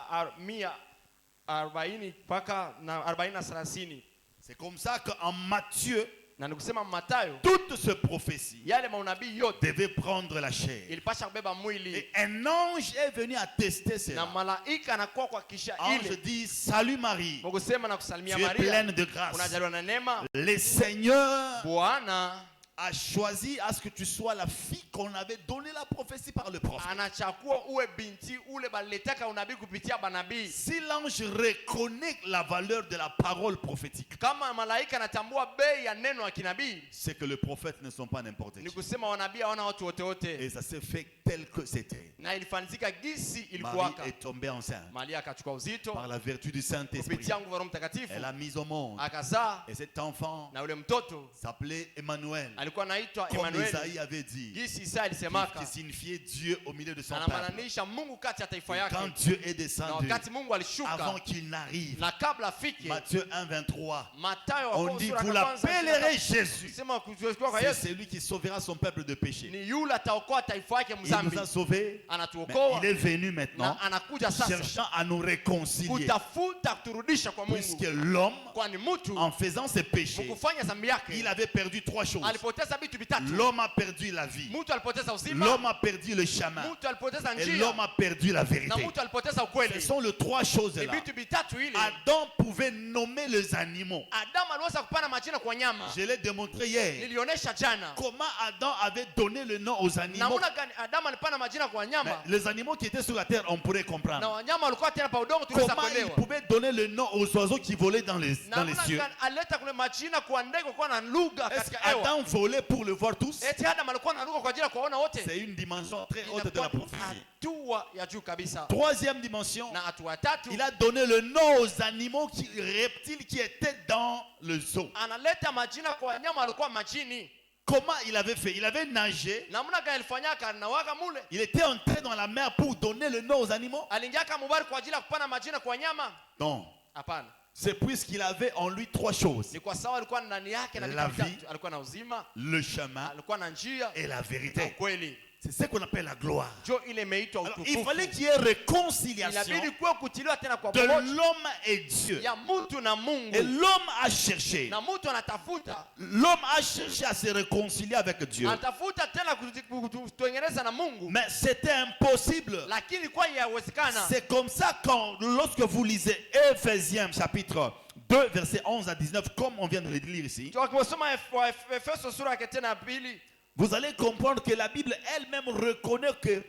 140 paka na 40 na 30. C'est comme ça qu'en Matthieu, Na nikusema Matayo, toute cette prophétie yale maunabii yote devait prendre la chair. ilipasha kubeba mwili. Et un ange est venu attester Na cela. malaika anakuwa kwa kisha Ange ile. dit, salut Marie, Mugusema na kusalimia tu es Maria. pleine de grâce. Unajaliwa na neema. Le Seigneur Bwana a choisi à ce que tu sois la fille qu'on avait donné la prophétie par le prophète. anachakua uwe binti ule baliletaka unabii kupitia banabii. Si l'ange reconnaît la valeur de la parole prophétique, Kama malaika anatambua bei ya neno ya kinabii, c'est que les prophètes ne sont pas n'importe ni qui. kusema wanabii hawana watu wote wote. Et ça s'est fait tel que c'était. Na ilifanyika gisi Marie ilikuwaka. est tombée enceinte Maria akachukua uzito par la vertu du Saint-Esprit. kupitia nguvu ya Roho Mtakatifu, Elle a mis au monde. akazaa, Et cet enfant na ule mtoto s'appelait Emmanuel. alikuwa anaitwa Comme Emmanuel, Isaïe avait dit. gisi Isaya alisemaka, Qui signifiait Dieu au milieu de son peuple. anamaanisha Mungu kati ya taifa Et yake. quand Dieu est Na descendu, wakati Mungu avant alishuka qu'il n'arrive, na kabla afike, Matthieu 1, 23, Matayo on dit, vous l'appellerez Jésus. sema kujua kwa C'est Yesu celui qui sauvera son peuple de péché. ni yule ataokoa taifa yake Il mzambi. nous a sauvés. Mais Anatuokoa il est venu maintenant, na anakuja sasa cherchant à nous réconcilier. kutafuta kuturudisha kwa Puisque Mungu, l'homme, kwani mtu en faisant ses péchés, mkufanya dhambi yake il avait perdu trois choses. alipoteza vitu vitatu. L'homme a perdu la vie. Mtu alipoteza uzima, L'homme a perdu le chemin. mtu alipoteza Et njia, l'homme a perdu la na vérité. mtu alipoteza Ce ukweli. sont les trois Ni choses-là. vitu vitatu ile. Adam pouvait nommer les animaux. Adamu aliweza kupana majina kwa nyama. Je l'ai démontré hier. Nilionyesha jana Comment Adam avait donné le nom aux animaux. namna gani Adamu alipana majina kwa Mais nyama, les animaux qui étaient sur la terre, on pourrait na comprendre. wanyama walikuwa tena pa udongo, tunaweza Comment il kuelewa. pouvait donner le nom aux oiseaux qui volaient dans les Namna cieux. gani alileta kule majina kwa ndege kwa na lugha Est-ce katika hewa. qu'Adam volait pour le voir tous? Eti Adamu alikuwa na lugha kwa ajili ya kuwaona wote. C'est une dimension très haute de la Inakuwa prophétie. hatua ya juu kabisa. Troisième dimension, Na hatua tatu, il a donné le nom aux animaux reptiles qui étaient dans le zoo. analeta majina kwa wanyama walikuwa majini. Comment il avait fait? Il avait nagé. Namna gani alifanyaka? Nawaka mule Il était entré dans la mer pour donner le nom aux animaux? aliingiaka mubari kwa ajili ya kupana majina kwa wanyama? Non. Hapana, C'est puisqu'il avait en lui trois choses. ni kwa sababu alikuwa ndani yake na La vitu vie, vitatu. Alikuwa na uzima, Le chemin alikuwa na njia et la na vérité. ukweli. C'est ce qu'on appelle la gloire. Jo ile imeitwa Alors, il utukufu. fallait qu'il y ait réconciliation Inabidi kuwe kutiliwa tena kwa de pamoja l'homme et Dieu. ya mtu na Et Mungu, l'homme a cherché. na mtu anatafuta L'homme a cherché à se réconcilier avec Dieu. anatafuta tena kutengeneza na Mungu, Mais c'était impossible. lakini kwa yawezekana. C'est comme ça lorsque vous lisez Éphésiens chapitre 2 versets 11 à 19 comme on vient de le lire ici, Tukisoma Efeso sura yake tena ya pili, vous allez comprendre que la Bible elle-même reconnaît que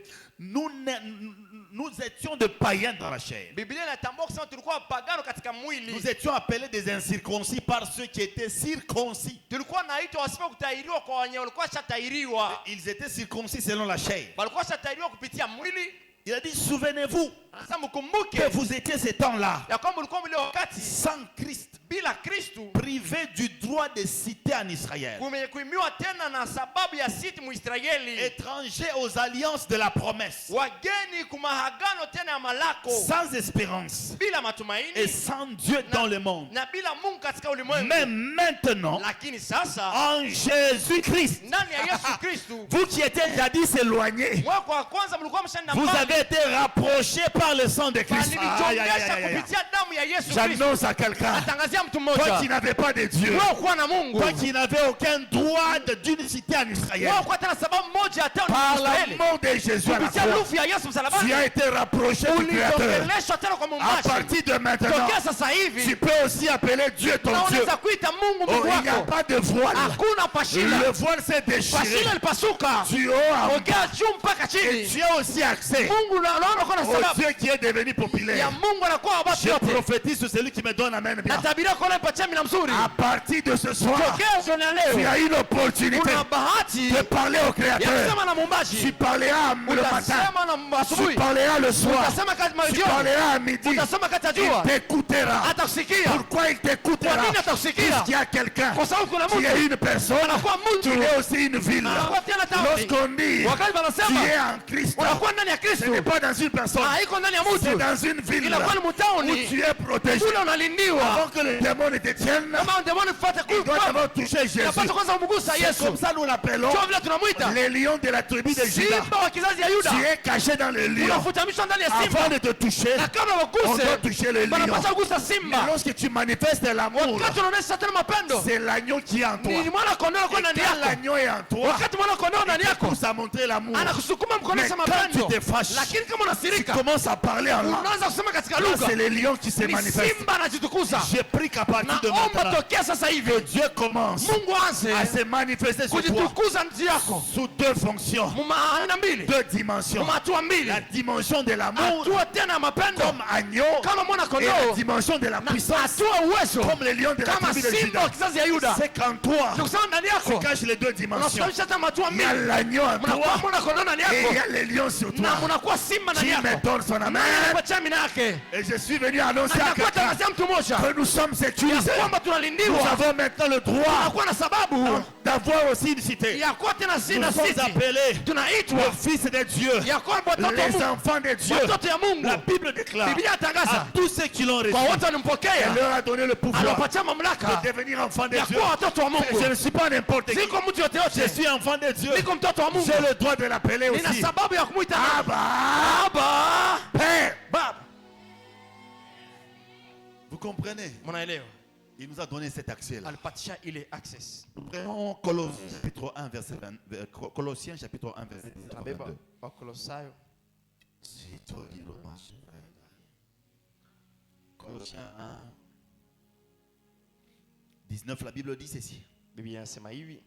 nous étions de païens dans la chair. Biblia inatambua kusema tulikuwa wapagano katika mwili. Nous étions appelés des incirconcis par ceux qui étaient circoncis. Tulikuwa naitwa wasipo kutahiriwa kwa wenye walikuwa shatahiriwa. Ils étaient circoncis selon la chair. Walikuwa shatahiriwa kupitia mwili. Il a dit, souvenez-vous Sasa mkumbuke que vous étiez ces temps-là ya kwamba ulikuwa mle wakati sans Christ, bila Kristu, privés du droit de citer en Israël, kuimiwa tena na sababu ya siti Muisraeli, étrangers aux alliances de la promesse, wageni kumahagano tena ya malako, sans espérance bila et matumaini sans Dieu dans le monde. na bila Mungu katika ulimwengu. Mais maintenant, Lakini sasa en Jésus-Christ, ndani ya Yesu Kristu, vous qui étiez jadis éloignés, mwaka wa kwanza mlikuwa mshani vous avez été rapprochés par le sang de Christ. Aïe, aïe, aïe, nilichongesha aïe, aïe. kupitia damu ya Yesu Kristu. J'annonce à quelqu'un, Natangazia mtu toi mmoja, qui n'avais pas de Dieu, wewe kuwa na Mungu, toi qui n'avais aucun droit d'unicité en Israël, wewe kuwa tena sababu moja hata par Israeli, l'amour de Jésus à la kupitia croix, lufu ya Yesu tu msalabani, as été rapproché du Créateur. uliongeleshwa tena kwa À Muumbaji. partir de maintenant, Tokea sasa tu hivi peux aussi appeler Dieu ton na Dieu. unaweza kuita Mungu Oh, Mungu il n'y a wako. pas de voile. Hakuna pashila, Le voile s'est déchiré. pashila ilipasuka Du haut en bas. tokea juu mpaka Et chini. tu as aussi accès Mungu naona kuna au sababu Dieu qui est devenu ya populaire. Mungu anakuwa wa watu Je wote. prophétise sur celui qui me donne amen bien. Natabiria kwa nipatia mimi mzuri. À partir de ce soir, Tokea jioni ya tu leo as une opportunité kuna bahati de parler au ya Créateur. kusema na Tu muumbaji. parleras le matin. Utasema na Tu asubuhi. parleras le soir. Utasema kati Tu jioni. parleras à midi. Utasema kati ya Il jua. t'écoutera. Atakusikia. Pourquoi il Kwa t'écoutera? nini atakusikia? Parce qu'il y a quelqu'un Kwa sababu kuna qui est mtu une personne, anakuwa qui mtu est aussi une ville. anakuwa tena tauni. Lorsqu'on dit Wakati tu wanasema es en Christ, unakuwa ndani ya ce Kristo, n'est pas dans une personne, haiko ndani ya c'est mtu, dans une ville inakuwa ni où mtaoni tu es protégé. ule unalindiwa. Avant que le démon ne te tienne, Kama demoni fuate il doit kwa d'abord toucher Jésus. unapaswa kwanza kumgusa C'est Yesu. comme ça nous l'appelons Sio vile tunamuita les lions de la tribu de Juda. simba wa kizazi ya Yuda. Tu es caché dans le lion. Unafutamishwa ndani ya Avant simba, de te toucher, na kabla on doit waguse toucher le lion. wanapaswa kugusa Mais simba. lorsque tu manifestes l'amour, Wakati unaonesha tena mapendo, c'est l'agneau qui est en toi. ni mwana kondoo kwa Et ndani quand yako. l'agneau est en toi, Wakati mwana kondoo ndani il te yako pousse à montrer l'amour. anakusukuma Mais mkonesha quand tu mapendo, te fâches, lakini kama tu unasirika commences à parler en langue. unaanza kusema katika Là, lugha, c'est le lion qui se ni manifeste. simba anajitukuza. J'ai pris qu'à partir de Naomba maintenant, tokea sasa hivi que Dieu commence Mungu aanze à se manifester sur toi kujitukuza nchi yako sous deux fonctions, muma aina mbili, deux dimensions. muma hatua mbili, La dimension de l'amour hatua tena ya mapendo comme agneau kama mwana et la kondoo, dimension de la na puissance hatua uwezo comme le lion de la kama tribu de simba wa Juda. kizazi ya Yuda. C'est qu'en toi, Ndio kusema ndani tu yako caches les deux dimensions. unasababisha hata hatua Il y a mbili, l'agneau en mnakuwa toi mwana kondoo ndani et il y yako a les lions sur na toi. mnakuwa simba ndani Qui me yako. donne son amen. Anapatia mina yake. Et je suis venu annoncer à Anakuwa quelqu'un tangazia mtu mmoja que nous sommes ya sécurisés. kwamba Nous tunalindiwa, avons maintenant le droit tunakuwa na sababu d'avoir aussi une cité. ya kuwa tena Nous sina sommes sisi appelés tunaitwa le fils de Dieu, ya kwamba watoto wa les Mungu, enfants de Dieu. watoto ya Mungu. La Bible déclare Biblia à yatangaza tous ceux qui l'ont reçu, kwa wote elle walimpokea, leur a donné le pouvoir anapatia mamlaka de devenir enfant de ya Dieu. kuwa watoto wa Mungu. Je ne suis pas n'importe qui. Siko mtu yote Je yote, suis enfant de Dieu. niko mtoto wa Mungu. J'ai le droit de l'appeler Nina aussi. sababu ya kumuita Abba, Baba. Père. Baba, Vous comprenez? mnaelewa? Il nous a donné cet accès-là. Alipatisha ile access. Nous prenons Colossiens chapitre 1, verset 20, Colossiens chapitre 1, verset Tunabeba 22. Wakolosayo C'est toi qui le marches. Colossiens 1, 19, la Bible dit ceci. Biblia inasema hivi,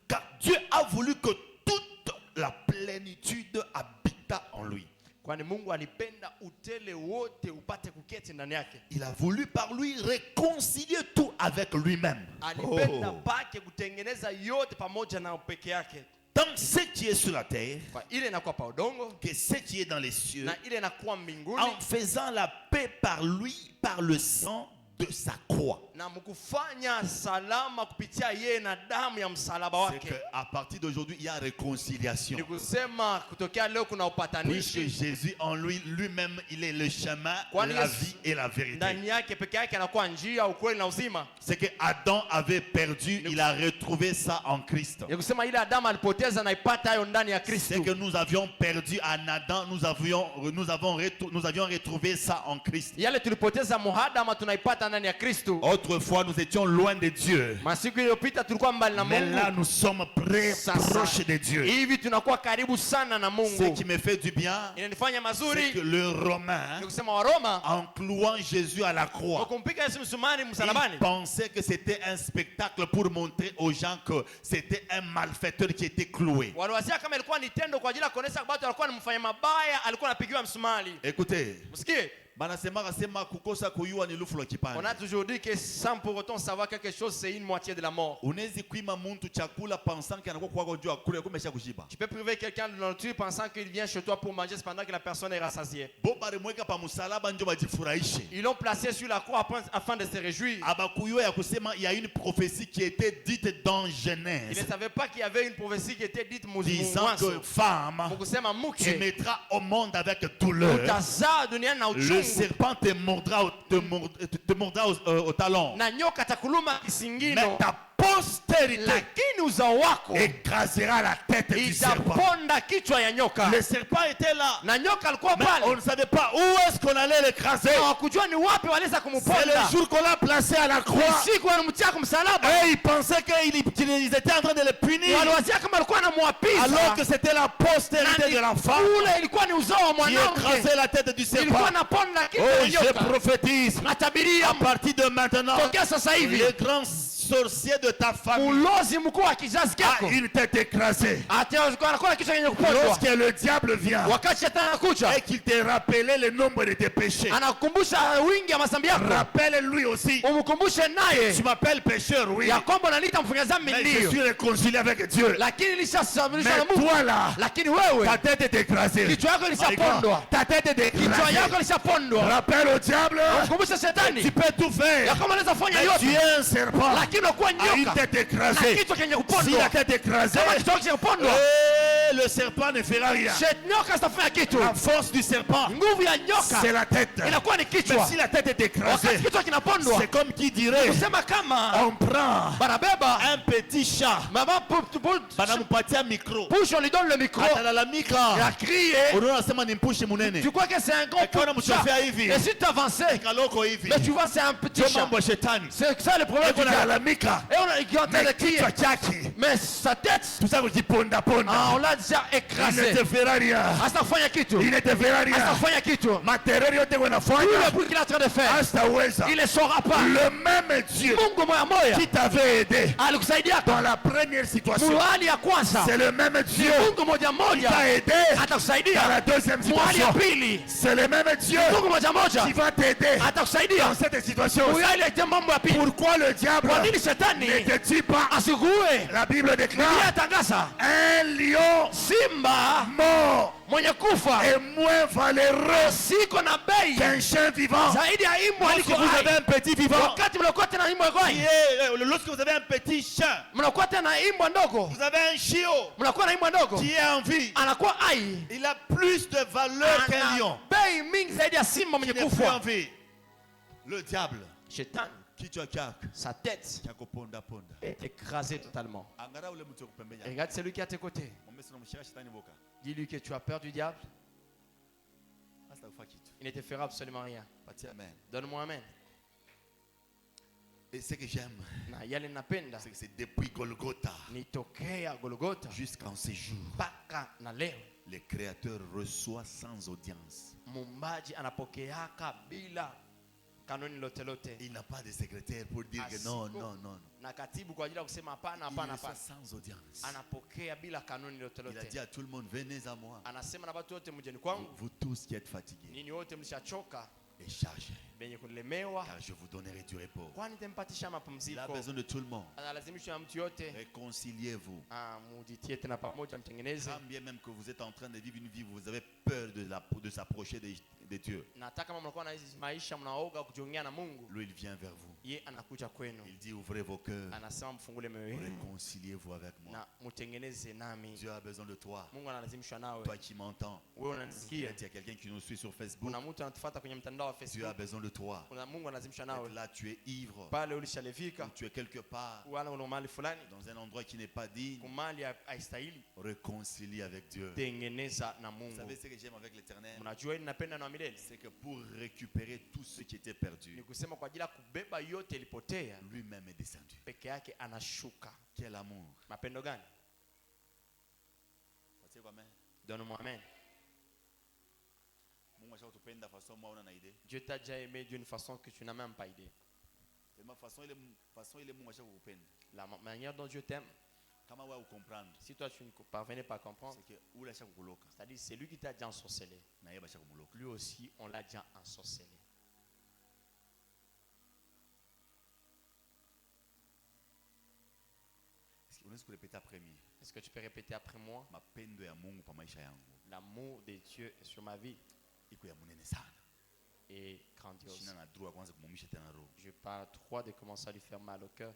Car Dieu a voulu que toute la plénitude habitât en lui. kwani Mungu alipenda utele wote upate kuketi ndani yake. Il a voulu par lui réconcilier tout avec lui-même. Alipenda pake kutengeneza yote pamoja na peke yake, Tant ce qui est sur la terre kwa ile inakuwa pa udongo que ce qui est dans les cieux, na ile inakuwa mbinguni, en faisant la paix par lui, par le sang de sa croix. na mkufanya salama kupitia yeye na damu ya msalaba C'est wake. qu'à partir d'aujourd'hui, il y a réconciliation. Ni kusema kutokea leo kuna Puisque upatanishi Jésus en lui-même, il est le chemin, Kwani la Yesu vie et la vérité. ndani yake peke yake anakuwa njia, ukweli na uzima. C'est que Adam avait perdu, il a retrouvé ça en Christ. Ni kusema ile Adamu alipoteza na ipata hayo ndani ya C'est Kristo. que nous avions perdu en Adam, nous avions retrouvé ça en Christ. Yale tulipoteza muhadama tunaipata ndani ya Kristo. Autrefois, nous étions loin de Dieu. Masiku iliyopita tulikuwa mbali na Mais là, Mungu. nous sommes près, Sasa proches de Dieu. hivi tunakuwa karibu sana na Ce Mungu. qui me fait du bien, Inanifanya c'est mazuri que le Romain, ni kusema Waroma en clouant Jésus à la croix, wakumpiga Yesu msumari il msalabani, pensait que c'était un spectacle pour montrer aux gens que c'était un malfaiteur qui était cloué. waliwazia kama ilikuwa ni tendo kwa ajili ya kuonesha watu alikuwa ni mfanya mabaya, alikuwa anapigiwa msumari. Écoutez, Msikie, banasema sema kukosa kuyua ni lufu la on kipande. a toujours dit que sans pour autant savoir quelque chose, c'est une moitié de la mort. Unaweza kuima mtu chakula pensant qu'il anakuwa kwako juu akule kumesha kushiba. Tu peux priver quelqu'un de nourriture pensant qu'il vient chez toi pour manger pendant que la personne est rassasiée. Bo barimweka pa msalaba ndio bajifurahishe. Ils l'ont placé sur la croix afin de se réjouir. Abakuyua ya kusema il y a une prophétie qui était dite dans Ils Genèse ne savaient pas qu'il y avait une prophétie qui était dite disant que femme, kusema tu mke mettras au monde avec douleur. utazaa duniani na Le uchungu serpent te mordra au talon. na nyoka takuluma Mais kisingino, ta postérité lakini uzao wako écrasera la tête du serpent. itaponda kichwa ya nyoka. Le serpent était là. Na nyoka alikuwa Mais on pale, ne savait pas où est-ce qu'on allait l'écraser. hawakujua ni wapi waliweza C'est kumuponda. le jour qu'on l'a placé à la croix. Siku walimtia kwa msalaba, Et ils pensaient qu'ils étaient en train de le punir. waliwazia kama alikuwa anamwapiza, Alors que c'était la postérité de la femme ule ilikuwa ni uzao wa qui mwanamke, écrasait la tête du serpent. ilikuwa naponda kichwa Oh, ya je nyoka. prophétise. Natabiria À partir de maintenant, tokea sasa hivi les grands sorcier de ta famille Mulozi mkuu wa kizazi a chako. une tête écrasée. Anakuwa na kichwa chenye kupondwa. Lorsque le diable vient Wakati shetani anakuja, et qu'il te rappelait le nombre de tes péchés, anakukumbusha wingi wa madhambi yako. rappelle lui aussi. Umkumbushe naye Tu m'appelles pécheur, oui. ya kwamba unaniita mfanya dhambi Mais je ndio. suis réconcilié avec Dieu. Lakini nilishasamilishwa na Mais Mungu. toi là, Lakini wewe ta tête est écrasée. kichwa yako ilishapondwa. Ta tête est Kichwa yako écrasée. ilishapondwa. Rappelle au diable, Umkumbushe shetani tu peux tout ya faire. kwamba unaweza fanya Mais tu yote. es un serpent Lakini unakuwa à une nyoka tête na écrasée. kichwa chenye Si kupondwa. la tête est écrasée, Kama kichwa chenye kupondwa, le serpent ne fera rien. nyoka sitafanya kitu. La force du serpent, Nguvu ya nyoka c'est la tête. inakuwa ni Mais kichwa. si la tête est Wakati écrasée, kichwa kinapondwa, c'est comme qui dirait, kusema kama on prend banabeba un petit chat, mama banamupatia micro, push, on lui donne le micro, atalalamika, il a crié. unaona sema ni mpushe munene, Tu crois que c'est un grand Akiona mchofea hivi, et si tu avances, kaloko hivi, mais tu vois c'est un petit ndio chat. mambo ya shetani. C'est ça le problème du Eko gars. nalalamika, Et on a qui est en train de mais crier. kichwa chake, Mais sa tête, tout ça kujiponda on ponda, l'a déjà il ne écrasé. te fera rien, Asitafanya kitu. il ne te fera rien. Asitafanya kitu. Matereri yote Tout le wanafanya, bruit qu'il est en train de faire, hastaweza. il ne saura pas. Le même Dieu Mungu moya moya qui t'avait aidé alikusaidia dans la première situation, muhali ya kwanza. c'est le même Dieu Mungu moja qui moja t'a aidé dans atakusaidia la deuxième muhali ya situation. pili. C'est le même Dieu Mungu moja moja qui va t'aider atakusaidia dans cette situation aussi. muhali ya mambo ya pili. Pourquoi le diable Kwa nini ne shetani te dit pas? asikuue? La Bible Biblia déclare yatangaza un lion simba mort mwenye kufa est moins valeureux siko na bei qu'un chien vivant. zaidi ya imbwa Lorsque aliko vous avez hai. un petit vivant, Wakati mnakuwa tena imbwa iko hai, lorsque vous avez un petit chien, mnakuwa tena imbwa ndogo, vous avez un chiot mnakuwa na imbwa ndogo, qui est en vie, anakuwa hai, il a plus de valeur qu'un lion bei mingi zaidi ya simba mwenye qui n'est plus en kufa. vie. Le diable, Shetani, kichwa chake sa tête chakuponda ponda. est écrasée totalement. Angalau ule mtu kupembenya. Et regarde celui qui est à tes côtés. Mwambie sana mshika shetani boka. Dis-lui que tu as peur du diable. Hasta kufa kitu. Il ne te fera absolument rien. Patia amen. Donne-moi amen. Et ce que j'aime, Na yale napenda c'est que c'est depuis Golgotha nitokea Golgotha jusqu'en ces jours, mpaka na leo le Créateur reçoit sans audience. mumbaji anapokeaka bila kanuni lote lote, Il n'a pas de secrétaire pour dire que non, Asiko. non, non. na katibu kwa ajili ya kusema hapana Il hapana reçoit hapana. sans audience. Anapokea bila kanuni lote Il a dit lote. à tout le monde, venez à moi. Anasema na watu wote mjeni kwangu, Vous tous qui êtes fatigués ninyi wote mlishachoka et chargés, benye kulemewa, car je vous donnerai du repos. kwani nitampatisha Il a mapumziko. besoin de tout le monde. Analazimishwa na mtu yote. Réconciliez-vous. Mujitie tena pamoja, mtengeneze. Quand bien même que vous êtes en train de vivre une vie, vous avez peur de s'approcher de Dieu. Na hata kama mnakuwa na hizi maisha mnaoga kujiongea na Mungu, Lui, il vient vers vous. ye anakuja kwenu, Il dit, ouvrez vos cœurs. anasema mfungule mioyo yenu Réconciliez-vous avec moi. na mtengeneze nami. Dieu a besoin de toi. Mungu analazimishwa nawe. Toi qui m'entends. Wewe unanisikia, Il y a quelqu'un qui nous suit sur Facebook. kuna mtu anatufuata kwenye mtandao wa Dieu a Facebook, besoin de toi. kuna Mungu analazimishwa nawe. Là, tu es ivre. Pale Ou ulishalefika, tu es quelque part wala una mahali fulani dans un endroit qui n'est pas digne. kumali haistahili, Réconcilie avec Dieu. tengeneza na Vous Mungu. savez ce que j'aime avec l'éternel? Mnajua hili napenda na milele C'est que pour récupérer tout ce qui était perdu, ni kusema kwa ajili ya kubeba yote ilipotea, lui-même est descendu. peke yake anashuka. Quel amour. Mapendo gani? Donne-moi amen. Dieu t'a déjà aimé d'une façon que tu n'as même pas idée. La manière dont Dieu t'aime, si toi tu ne parvenais pas à comprendre, c'est-à-dire c'est lui qui t'a déjà ensorcelé. Lui aussi, on l'a déjà ensorcelé. Est-ce que tu peux répéter après moi? L'amour de Dieu est sur ma vie est grandiose. Je n'ai pas le droit de commencer à lui faire mal au cœur.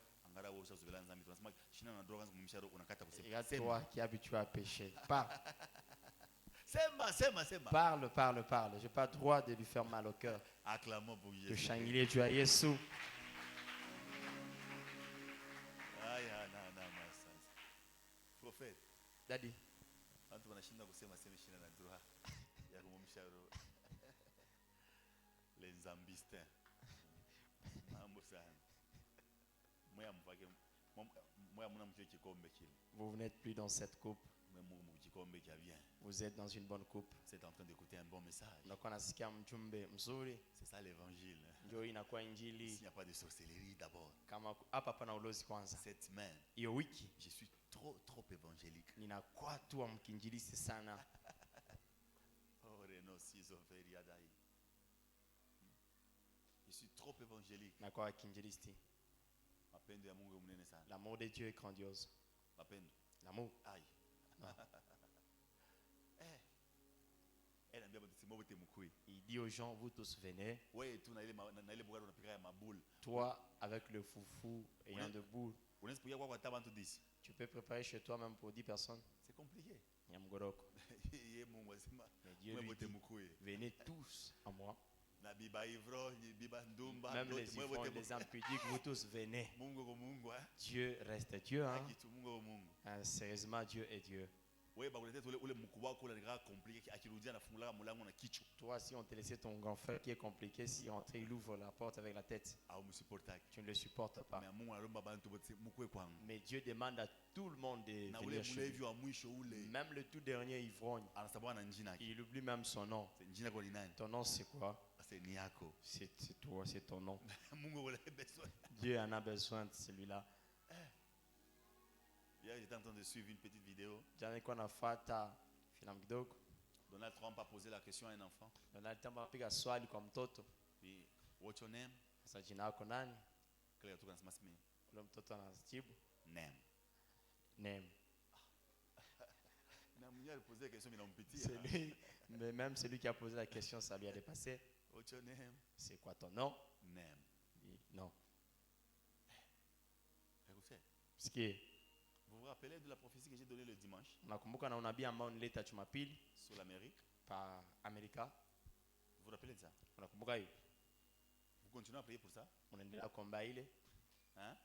Regarde toi qui es habitué à pécher. Parle. Parle, parle, parle. Je n'ai pas le droit de lui faire mal au cœur. De changiler Dieu à Jésus. Prophète. Daddy. Les zambistins. Vous n'êtes plus dans cette coupe. kikombe qui vient. Vous êtes dans une bonne coupe. Vous êtes en train d'écouter un bon message. Donc unasikia mjumbe mzuri, C'est ça l'évangile. ndio inakuwa S'il injili. n'y a pas de sorcellerie d'abord. Kama hapa pana ulozi kwanza. Cette semaine, Hiyo wiki je suis trop évangélique. ninakuwa tu wa mkinjilisi sana. Oh, Renaud, Sisophère, Yadaï. Je suis trop évangélique. Nakuwa kinjilisti. Mapendo ya Mungu mnene sana. L'amour de Dieu est grandiose. Mapendo. L'amour. Aïe. Elle aime bien c'est moi te mukui. Il dit aux gens, vous tous venez. Ouais, tu na ile bugara unapika ma boule. Toi, avec le foufou ayant de boule, Unaweza kupiga kwa tabantu 10. tu peux préparer chez toi même pour 10 personnes. C'est compliqué. Nyamgoroko. Yeye Mungu asema Mais Dieu moi lui te dit, mukui. venez tous à moi. Na biba ivro, biba ndumba, Même les moi ivrognes, les impudiques, vous tous venez. Mungu ko Mungu hein. Dieu reste Dieu. Hein? Kitu Mungu ko Mungu. Sérieusement, Dieu est Dieu. Wewe bakulete ule mkubwa wako ule ngaa compliqué akirudia anafungula mlango na kichwa. Toi, si on te laissait ton grand frère qui est compliqué, si rentré, il ouvre la porte avec la tête, Au msupportaki. tu ne le supportes pas. Mais Mungu alomba bantu bote mukwe kwangu. Mais Dieu demande à tout le monde de Na ule venir chez lui. mulevi wa mwisho ule Même le tout dernier ivrogne, anasabwa na njina yake. il oublie même son nom. Njina kwa ni nani? Ton nom, c'est quoi? C'est ni yako. C'est toi, c'est ton nom. Mungu ule besoin. Dieu en a besoin de celui-là. Hier, j'étais en train de suivre une petite vidéo. Jana nilikuwa nafuata filamu kidogo. Donald Trump a posé la question à un enfant. Donald Trump apiga swali kwa mtoto. Puis, what's your name? Sasa jina lako nani? Kile tu kanasema simi. Ule mtoto anajibu Name. name. Na mwenye aliposé la question inampitia. C'est lui, mais même celui qui a posé la question, ça lui a dépassé. What's your name? C'est quoi ton nom? Name. Il dit, non. Écoutez, Ce qui est, vous vous rappelez de la prophétie que j'ai donnée le dimanche unakumbuka na unabii ambao nileta Jumapili sur l'Amérique? pa Amerika? Vous vous rappelez de ça? Unakumbuka hiyo? Vous continuez à prier pour ça? Unaendelea kuomba ile? Hein?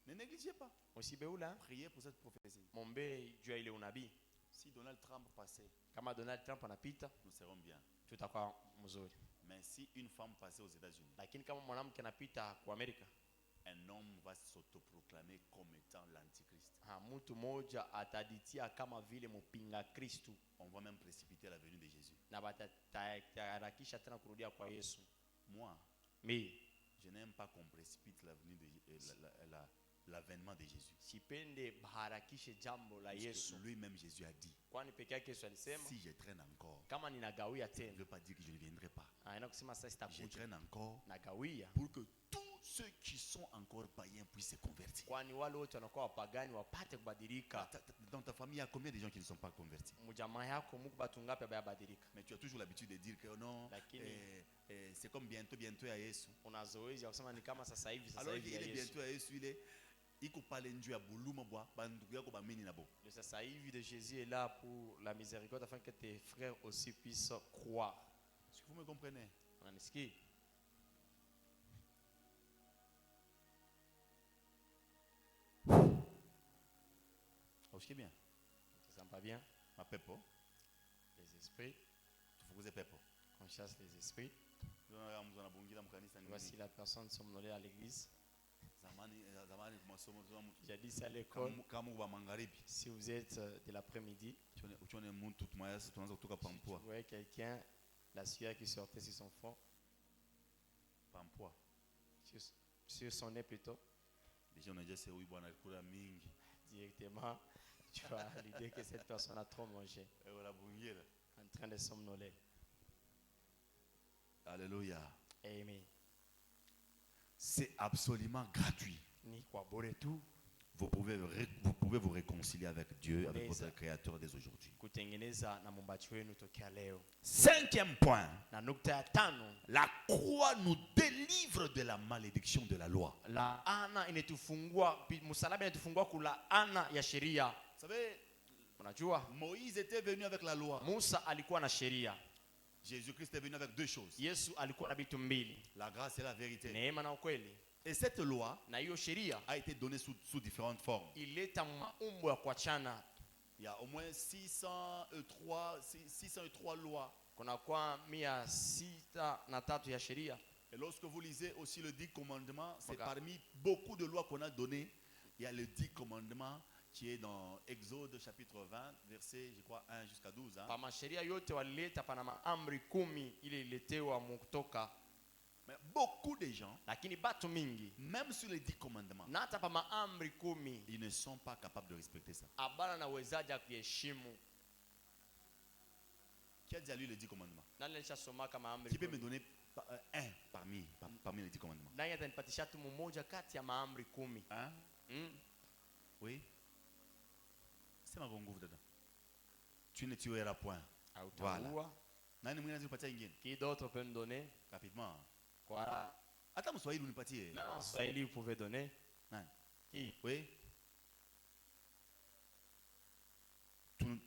Ne négligez pas. Usibeula, Priez pour cette prophétie. mombe juu ya ile unabii. Si Donald Trump passait, Kama Donald Trump anapita, nous serons bien. tutakuwa mzuri. Mais si une femme passait aux États-Unis, Lakini kama mwanamke anapita kwa Amerika, un homme va s'autoproclamer comme étant l'antichrist. mtu mmoja ataditia kama vile mpinga Kristu On va même précipiter la venue de Jésus. na bataharakisha tena kurudia kwa Yesu. Moi, Mi je n'aime pas qu'on précipite la venue de l'avènement de Jésus. sipende baharakishe jambo la Parce que Yesu, lui-même, Jésus a dit, kwani peke yake Yesu alisema si je traîne encore, kama ninagawia je ne tena, veut pas dire que je ne viendrai pas. anaenda kusema sasa Je sitakuja, traîne encore nagawia pour que tous ceux qui sont encore païens puissent se convertir. kwani wale wote wanakuwa wapagani wapate kubadilika. Dans ta famille, il y a combien de gens qui ne sont pas convertis? Mjamaa yako muko batu ngapi bayabadilika? Mais tu as toujours l'habitude de dire que oh non, Lakini c'est comme bientôt à Yesu. una zoezi ya kusema ni kama sasa hivi Alors ya il est Yesu. bientôt à Yesu, il faut parler de buluma bois, banduku yako ba meni nabo. Le sasa hivi de Jésus est là pour la miséricorde afin que tes frères aussi puissent croire. Est-ce que vous me comprenez? Unanisikia? Oh, ce qui est bien. Ça sent pas bien? Ma pepo, Les esprits, tu faut que pepo. on chasse les esprits. Voici la personne somnolée à l'église. J'ai dit ça à l'école. Si vous êtes de l'après-midi, vous voyez quelqu'un, la sueur qui sortait sur son front, sur son nez plutôt, directement, tu as l'idée que cette personne a trop mangé, en train de somnoler. Alléluia. Amen. C'est absolument gratuit. Ni kwa bure tu Vous pouvez vous réconcilier avec Dieu, avec votre Créateur dès aujourd'hui. kutengeneza na muumbaji wenu tokea leo. Cinquième point. Na nukta ya tano, La croix nous délivre de la malédiction de la loi. laana inatufungua, msalaba inatufungua kulaana ya sheria. Vous savez, Unajua Moïse était venu avec la loi. Musa alikuwa na sheria, Jésus-Christ est venu avec deux choses. Yesu alikuwa na vitu mbili, La grâce et la vérité. neema na ukweli. Et cette loi Na hiyo sheria a été donnée sous différentes formes. ileta maumbo ya kuachana. Il y a au moins 603 lois. Kuna kwa 603 ya sheria. Et lorsque vous lisez aussi le 10 commandements, c'est parmi beaucoup de lois qu'on a données. Il y a le 10 commandements qui est dans Exode chapitre 20, verset, je crois, 1 jusqu'à 12. Hein. Pa masheria yote walileta pana maamri 10 ile ililetewa Kutoka. Mais beaucoup de gens, Lakini batu mingi même sur les 10 commandements, na hata pa maamri 10 ils ne sont pas capables de respecter ça. abana na wezaji ya kuheshimu. Qui a déjà lu les 10 commandements? Nani alishasomaka maamri Qui peut me 10? donner un parmi les 10 commandements? Nani atanipatisha tu mmoja kati ya maamri 10? Hein? Oui. C'est ma gongo dedans. Tu ne tueras point. Hautaua. Nani mwingine anazipatia ingine? Qui d'autre peut me donner? Rapidement. Quoi? Hata Mswahili unipatie. Non, Swahili vous pouvez donner. Nani? Qui? Oui.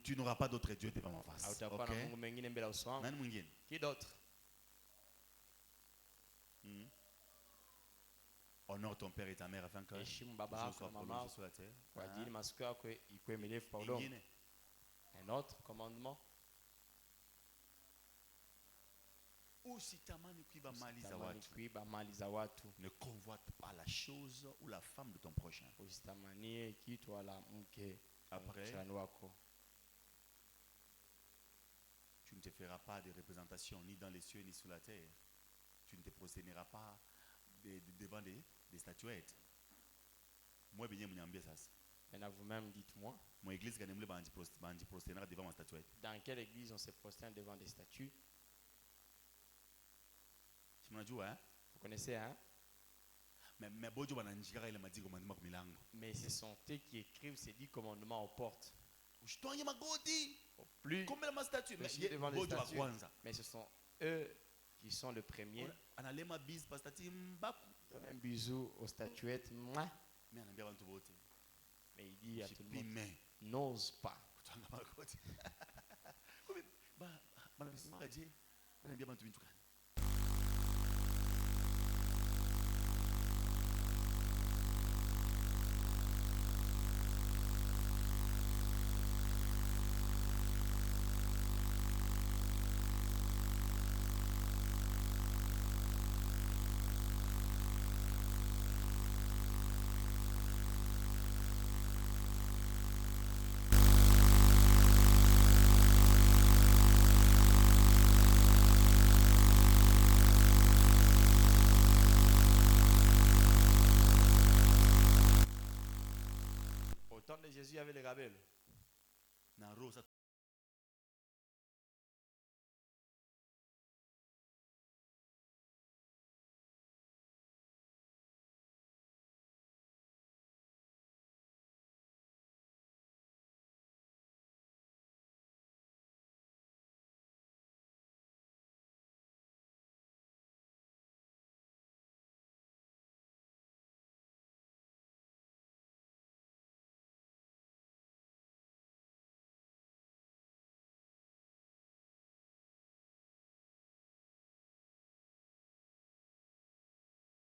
Tu n'auras pas d'autre Dieu devant ma face. Hautakuwa na Mungu mwingine mbele ya uso wangu. Nani mwingine? Qui d'autre? Honore ton père et ta mère afin que Heshimu baba Dieu yako soit na mama prolongé yako sur la terre. kwa ajili masikio yako ikuwe mirefu pa udongo. Ingine. Un autre commandement. Usitamani kuiba mali za Usitamani watu. kuiba mali za watu. Ne convoite pas la chose ou la femme de ton prochain. Usitamanie kitu wala mke Après, jirani wako. tu ne te feras pas de représentation ni dans les cieux ni sur la terre. Tu ne te prosterneras pas devant des statuettes. Moi, bien, je ça. Maintenant vous-même dites-moi, Mon église, quand je prosternera devant ma statuette. dans quelle église on se prosterne devant des statues? Tu m'as dit, hein? Vous connaissez, hein? Mais bojo bananjikaka ile madiko mandima kumilango. Mais ce sont eux qui écrivent ces 10 commandements aux portes. Ushtonye magoti. Au plus, Comme la statue. devant les Bojo wa statues. kwanza. Mais ce sont eux qui sont le premier. Analema bis pastati mbaku. Donne un bisou aux statuettes. Mouah. Mais anambia bantu bote. Mais il dit à tout le monde, Jipime. n'ose pas. Kutanga magoti. Kumi bana mkaje. Anambia bantu bintu gani? Au temps de Jésus, il y avait les rebelles. Na rosa.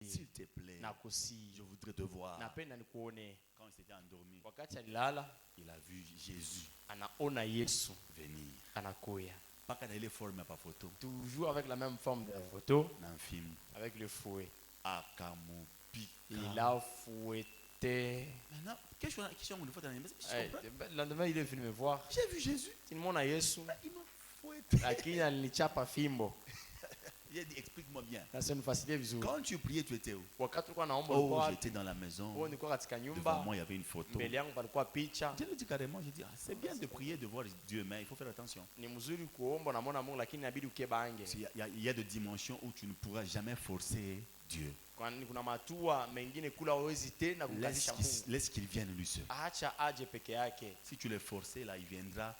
S'il te plaît, Nakusi. je voudrais te voir. Napenda nikuone. Quand il s'était endormi, Wakati alilala, il a vu Jésus anaona Yesu venir. anakuya. Pas qu'il ait formé par photo. Toujours avec la même forme de photo, Dans un film. avec le fouet. Akamupika. Il a fouetté. Maintenant, question on le fait dans les maisons. Eh, le lendemain, il est venu me voir. J'ai vu Jésus. Nilimwona Yesu, Il m'a fouetté. lakini alinichapa fimbo. Il a dit, explique-moi bien. Sasa nifuatilie vizuri. Quand tu priais, tu étais où? Wakati ulikuwa naomba Oh, ulikuwa j'étais dans la maison. nilikuwa katika Devant nyumba, moi, il y avait une photo. mbele yangu palikuwa picha. Je lui dis carrément, je dis, c'est bien de prier, de voir Dieu, mais il faut faire attention. Ni mzuri kuomba unamwona Mungu, lakini inabidi ukebange. Il y a des dimensions où tu ne pourras jamais forcer Dieu. Kwani kuna matua mengine kula hawezi tena kumkazisha Mungu. Laisse qu'il vienne lui seul. Acha aje peke yake. Si tu l'es forcé, là, il viendra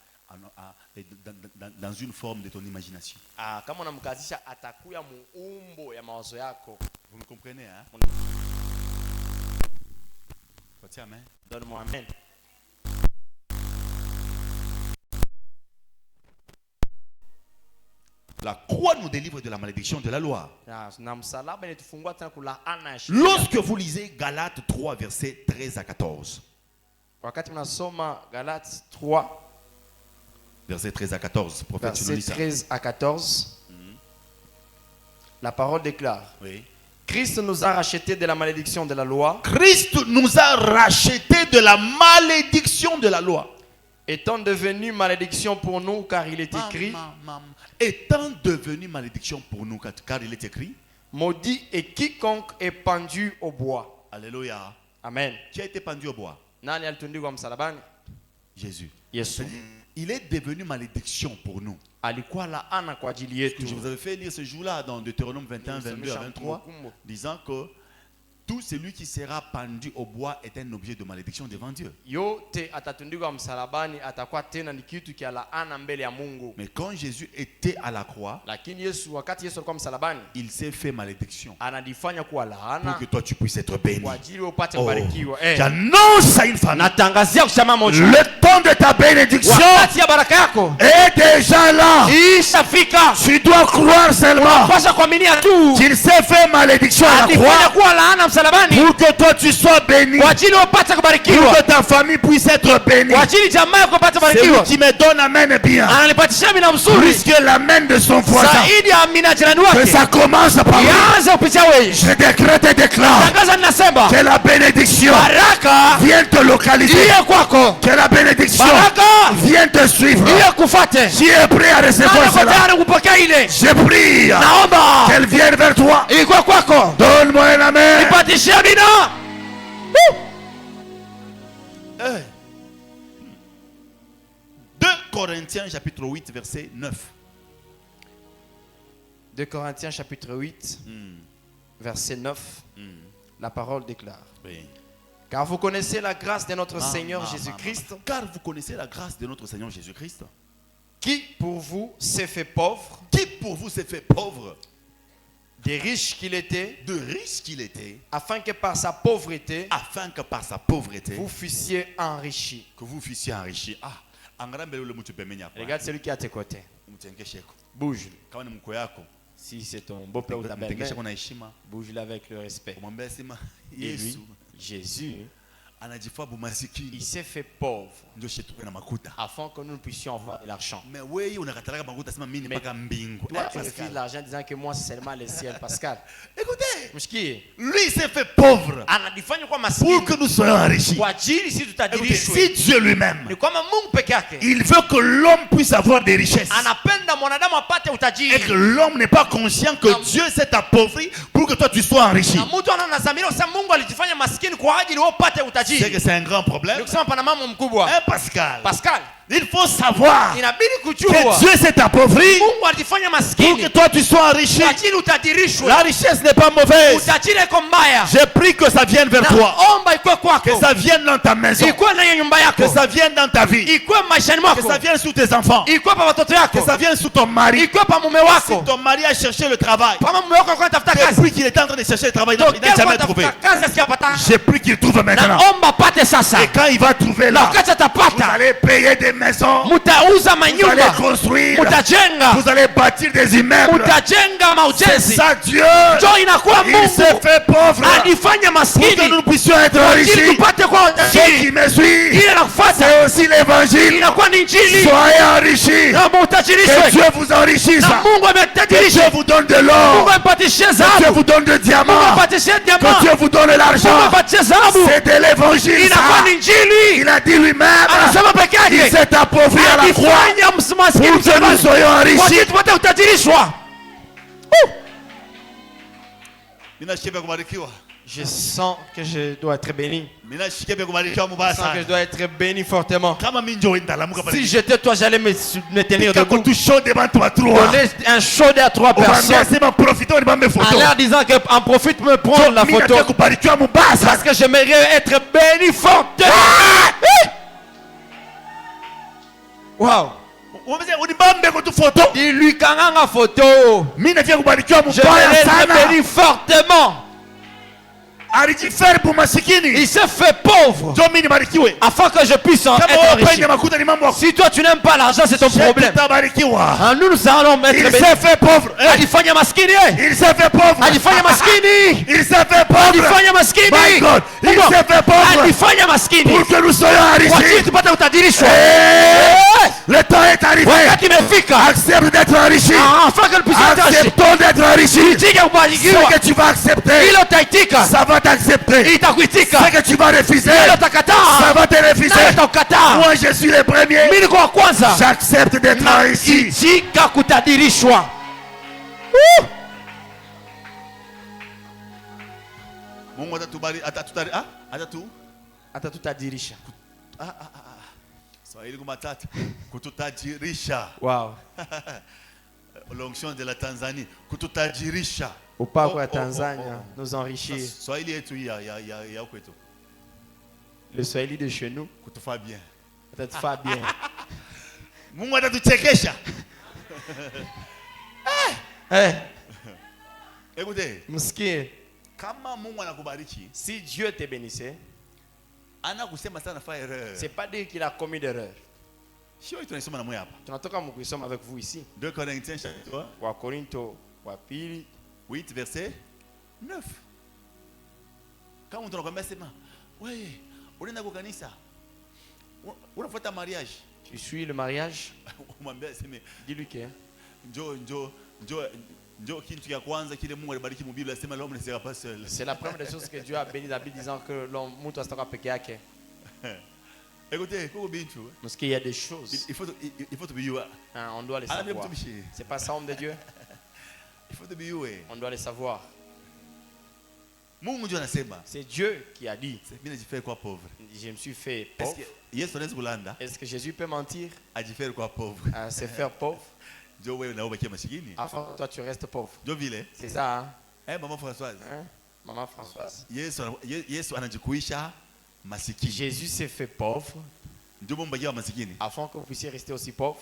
dans une forme de ton imagination. Ah, kama unamkazisha atakuya muumbo ya mawazo yako. Vous me comprenez, hein? Tiens, amen. Donne-moi amen. La croix nous délivre de la malédiction de la loi. Na msalaba inatufungua tena kulaana ya sheria. Lorsque vous lisez Galates 3 versets 13 à 14. Wakati mnasoma Galates 3 verset 13 à 14, prophète, verset 13 à 14. La parole déclare. Oui. Christ nous a rachetés de la malédiction de la loi, Christ nous a rachetés de la malédiction de la loi. étant devenu malédiction pour nous, car il est écrit, Étant devenu malédiction pour nous, car il est écrit, maudit est quiconque est pendu au bois. Alléluia. Amen. Qui a été pendu au bois? Nani alitundikwa msalabani? Jésus. Yesu. Il est devenu malédiction pour nous. Alikuwa laana kwa ajili yetu. Je vous avais fait lire ce jour-là dans Deutéronome 21, 22 à 23, disant que tout celui qui sera pendu au bois est un objet de malédiction devant Dieu. Yote atatundikwa msalabani atakuwa tena ni kitu kia laana mbele ya Mungu. Mais quand Jésus était à la croix, Lakini Yesu, wakati Yesu alikuwa msalabani, il s'est fait malédiction anajifanya kuwa pour laana que toi tu puisses être béni. kwa ajili upate Oh, kubarikiwa. j'annonce à une famille, Natangazia kusema moja. le temps de ta bénédiction Wakati ya baraka yako est déjà là. ishafika. Tu dois croire seulement Pasha kuaminia tu. qu'il s'est fait malédiction à la Alifanya croix kuwa laana msalabani pour que toi tu sois béni, kwa ajili upate pour kubarikiwa. que ta famille puisse être bénie. Kwa ajili jamaa yako upate C'est lui kubarikiwa. qui me donne amen bien, Ananipatisha mina mzuri plus que l'amen de son voisin. zaidi ya amina jirani Que wake. ça commence par lui. Ianze kupitia wewe. Je décrète et déclare Tangaza ninasema que la bénédiction baraka vienne te localiser. iye kwako. Que la bénédiction Baraka vienne te suivre. iye kufate. Qui est prêt à recevoir Nako cela? tayari kupokea ile. Je prie Naomba qu'elle vienne vers toi. ikuwe kwako. Donne-moi un amen. Nipatishie amina. 2 Corinthiens chapitre 8 verset 9. 2 Corinthiens chapitre 8 verset 9. La parole déclare: Oui. car vous connaissez la grâce de notre Seigneur Jésus-Christ, Car vous connaissez la grâce de notre Seigneur Jésus-Christ, qui pour vous s'est fait pauvre, qui pour vous s'est fait pauvre, des riches qu'il était, de riche qu'il était, afin que par sa pauvreté, afin que par sa pauvreté, vous fussiez enrichis. que vous fussiez enrichis. Ah, angrambe ule mtu pembeni hapa. Regarde celui qui est à tes côtés. Mtenkesheko. Bouge. Kama ni mko yako, Si c'est ton beau-père ou ta belle-mère, mtenkesheko na heshima. bouge-le avec le respect. Kumwambia sema Et lui, Yesu Jésus, anajifaa bumasikini il s'est fait pauvre ndio shetupe na makuta. afin que nous puissions avoir de l'argent. Mais wewe unakatalaka makuta sema mimi Mais mpaka mbingu. Toi, tu Pascal. refuses l'argent en disant que moi, c'est seulement le ciel. Pascal, Écoutez, mshikie. lui il s'est fait pauvre Anajifanya kuwa pour maskini que nous soyons enrichis. kwa ajili si Écoutez, tutadirishwe. si Dieu lui-même, Ni kwamba Mungu peke yake il veut que l'homme puisse avoir des richesses anapenda mwanadamu apate et que utajiri. l'homme n'est pas conscient que Dieu s'est appauvri pour que toi tu sois enrichi. Na mtu ananazamia kusema Mungu alijifanya maskini kwa ajili wewe upate C'est utajiri. que c'est un grand problème. Ni kusema pana mambo mkubwa. Hein, Pascal? Pascal, Il faut savoir inabidi que kujua Dieu s'est appauvri Mungu alijifanya pour que maskini toi tu sois enrichi. kwa ajili utadirishwe. La richesse n'est pas mauvaise. Utajiri iko mbaya. J'ai pris que ça vienne vers toi. Naomba ikuwe Que kwako. ça vienne dans ta maison. Ikuwe ndani ya nyumba Que yako. ça vienne dans ta vie. Ikuwe maishani Que mwako. ça vienne sous tes enfants. Ikuwe pa watoto Que yako. ça vienne sous ton mari. Ikuwe pa mume Si wako. ton mari a cherché le travail, Kama mume wako alikuwa anatafuta kazi. depuis qu'il était en train de chercher le travail, il Donc, n'a jamais trouvé. kazi asiyapata. J'ai pris qu'il trouve maintenant. Naomba apate sasa. Et quand il va trouver Na là, wakati vous atapata, allez payer des maisons. mutauza Vous allez manyumba, construire. mutajenga, Vous allez bâtir des immeubles. mutajenga C'est maujenzi. ça Dieu. Jo inakuwa Il s'est Mungu fait pauvre alifanya pour que maskini nous puissions être ili enrichis. tupate kwa Ceux qui utajiri. me suivent, Ile nakufuata c'est aussi l'évangile. inakuwa ni injili. Soyez enrichis. Na Que mutajirishwe. Dieu vous enrichisse. Na Mungu Que ametajirisha. Dieu vous donne de Mungu l'or. ampatishe Que Dieu dhahabu. vous donne de Mungu diamants. ampatishe Que diamant. Dieu vous donne Mungu l'argent. ampatishe dhahabu. C'est de l'évangile. Inakuwa ça. ni injili. Il a dit lui-même, Anasema peke il yake. s'est appauvri à la croix Alifanya maskini pour que nous msalabani. soyons Kwa ajili enrichis. tupate utajirishwa. Je sens que je dois être béni. Je sens que je dois être béni fortement. Si j'étais toi, j'allais me tenir debout. Donner un chaud à 3 personnes. En l'air disant qu'en profite me prendre la photo. Parce que j'aimerais être béni fortement. Wow. Dis-lui kanganga photo. J'aimerais être béni fortement. Il s'est fait pauvre afin que je puisse en être riche. Si toi tu n'aimes pas l'argent, c'est ton problème. Nous, nous allons Il être bénis. s'est fait pauvre. Alifanya maskini. Il s'est fait pauvre. Alifanya maskini. Il s'est fait pauvre. Alifanya maskini. My God, il s'est fait pauvre Alifanya maskini. pour que nous soyons Kwa ajili enrichis. tupate utajirishwa. Le temps est arrivé. Wakati imefika Accepte d'être enrichi. afin que nous puissions être riches. Acceptons d'être Ce que tu vas accepter, ça va t'accepter. Ce que tu vas refuser, ça va te refuser. Moi je suis le premier. J'accepte d'être ici. Mungu atatutajirisha. Swahili kumatata kututajirisha. Wow. L'onction de la Tanzanie kututajirisha. Upako ya Tanzania nous enrichir. Swahili yetu ya kwetu. Le Swahili de chez nous kutufaa bien. Atatufaa bien. Mungu atatuchekesha. Écoutez, msikie, kama Mungu anakubariki, si Dieu te bénissait, ana kusema sana fa erreur. C'est pas dire qu'il a commis d'erreur. Sio tunasoma na mwe hapa. Tunatoka mkuisoma avec vous ici. 2 Corinthiens chapitre 1. Wa Korinto wa pili 8 verset 9. Kama mtu anakuambia sema, wewe unaenda kwa kanisa, unafuata mariage. Tu suis le mariage. Umwambia sema, dis-lui que Njo kitu ya kwanza kile Mungu alibariki mu Biblia sema l'homme ne sera pas seul. C'est la première des choses que Dieu a béni la Bible disant que l'homme mtu asitaka peke yake. Écoutez, pour bintu. Parce qu'il y a des choses. Il faut te biwa. On doit les savoir. C'est pas ça homme de Dieu. Il faut te biwa. On doit les savoir. Mungu ndio anasema. C'est Dieu qui a dit. Mimi najifanya kwa pauvre. Je me suis fait pauvre. Est-ce que Jésus peut mentir? Ajifanya kwa pauvre. À se faire pauvre. Enfin, toi tu restes pauvre. C'est ça. Hein? Maman Françoise. Hein? Maman Françoise. Jésus s'est fait pauvre afin que vous puissiez rester aussi pauvre.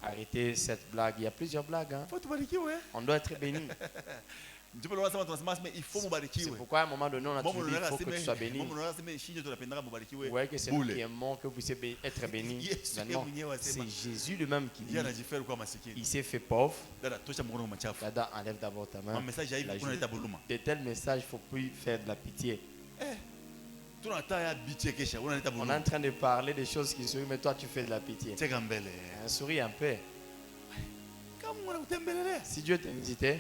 Arrêtez cette blague. Il y a plusieurs blagues. Hein? On doit être béni. C'est pourquoi à un moment donné on a toujours dit qu'il faut que tu sois béni. Vous voyez que c'est nous qui aimons que vous puissiez être béni. C'est Jésus lui-même qui dit il s'est fait pauvre. Dada, enlève d'abord ta main. De tels messages, il ne faut plus faire de la pitié. On est en train de parler des choses qui sourient, mais toi tu fais de la pitié. Souris un peu. Si Dieu t'a visité,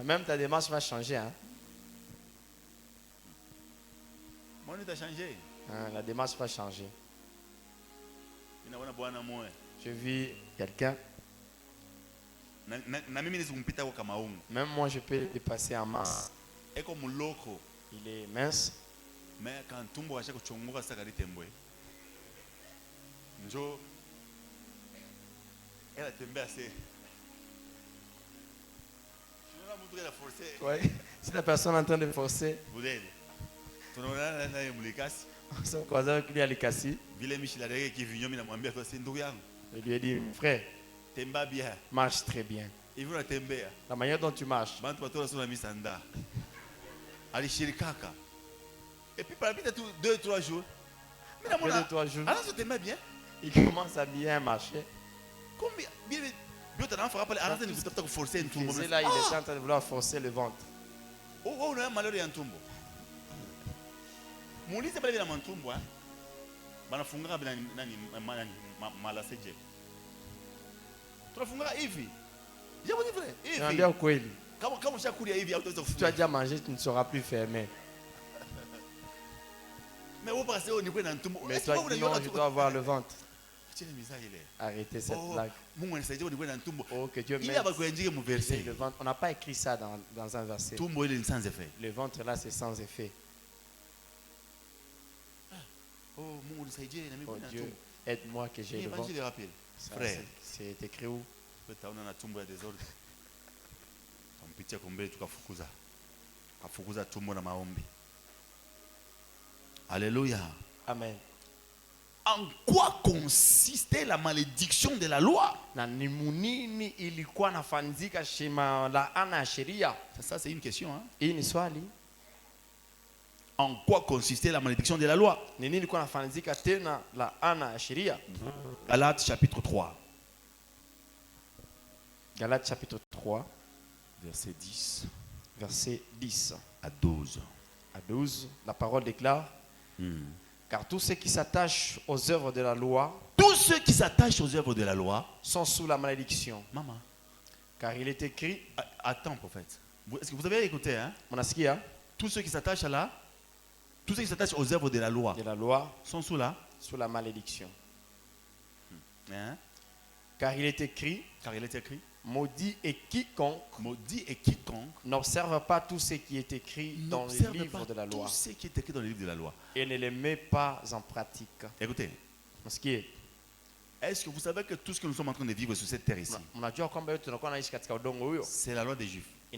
même ta démarche va changer. Hein? La démarche va changer. Je vis quelqu'un. Même moi je peux le dépasser en masse. Il est mince. Mais quand elle a tombé assez. Ouais. Si la personne est en train de forcer, on se croise avec lui à l'Ikasi. Il lui a dit, frère, marche très bien. La manière dont tu marches. Et puis par la suite, 2-3 jours, il commence à bien marcher. C'est là, il est en train de vouloir forcer le ventre. Si tu as déjà mangé, tu ne seras plus fermé. Mais toi, dis non, je dois avoir le ventre. Arrêtez cette blague. Oh, que Dieu m'aide. Le ventre, on n'a pas écrit ça dans un verset. Le ventre là, c'est sans effet. Oh Dieu, aide-moi que j'ai le ventre. C'est écrit où? Alléluia. Amen. En quoi consistait la malédiction de la loi? Ça c'est une question. Hein? En quoi consistait la malédiction de la loi? Galates chapitre 3. Galates chapitre 3. Verset 10. Verset 10. À 12. À 12, la parole déclare. Car tous ceux qui s'attachent aux œuvres de la loi, tous ceux qui s'attachent aux œuvres de la loi sont sous la malédiction. Maman, Car il est écrit. Attends, prophète. Est-ce que vous avez écouté, hein? Tous ceux qui s'attachent tous ceux qui s'attachent aux œuvres de la loi sont sous la malédiction. Hein? Car il est écrit. Maudit est quiconque n'observe pas tout ce qui est écrit dans le livre de la loi. Tout ce qui est écrit dans le livre de la loi. Et ne les met pas en pratique. Écoutez. Est-ce que vous savez que tout ce que nous sommes en train de vivre sur cette terre ici, c'est la loi des Juifs? Vous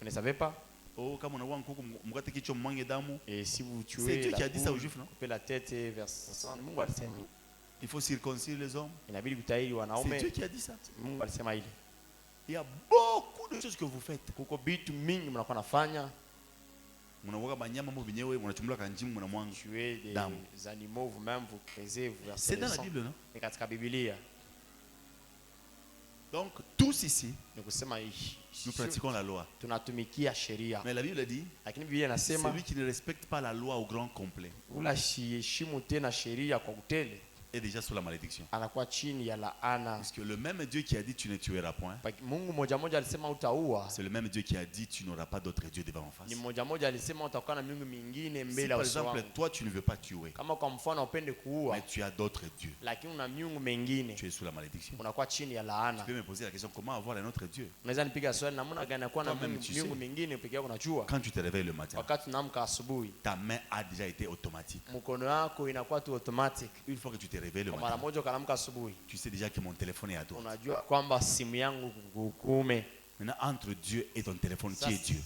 ne savez pas? Et si vous tuez, c'est Dieu qui a dit ça aux Juifs, non? La tête vers il faut circoncire les hommes. C'est Dieu qui a dit ça. Il y a beaucoup de choses que vous faites. Tuer des animaux, vous-même vous creusez, vous versez. C'est dans la Bible, non? Donc, tous ici, nous pratiquons la loi. Mais la Bible dit, celui qui ne respecte pas la loi au grand complet est déjà sous la malédiction. Parce que le même Dieu qui a dit tu ne tueras point, c'est le même Dieu qui a dit tu n'auras pas d'autre Dieu devant en face. Si par exemple toi tu ne veux pas tuer, mais tu as d'autres dieux, tu es sous la malédiction. Tu peux me poser la question, comment avoir un autre Dieu? Toi-même, tu sais, quand tu te réveilles le matin, ta main a déjà été automatique. Une fois que tu te réveilles le matin, tu sais déjà que mon téléphone est à droite. Maintenant, entre Dieu et ton téléphone, qui est Dieu?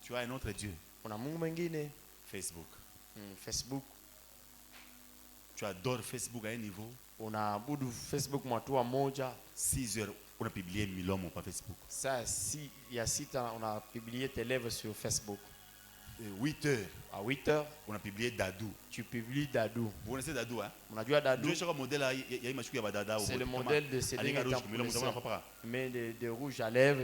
Tu as un autre Dieu. Facebook. Tu adores Facebook à un niveau. 6 heures, on a publié 1000 hommes par Facebook. Il y a 6 ans, on a publié tes lèvres sur Facebook. 8 heures. À 8 heures, on a publié Dadou. Tu publies Dadou. Vous connaissez Dadou, hein? On a dit à Dadou. C'est le modèle de ces deux mais de rouge à lèvres.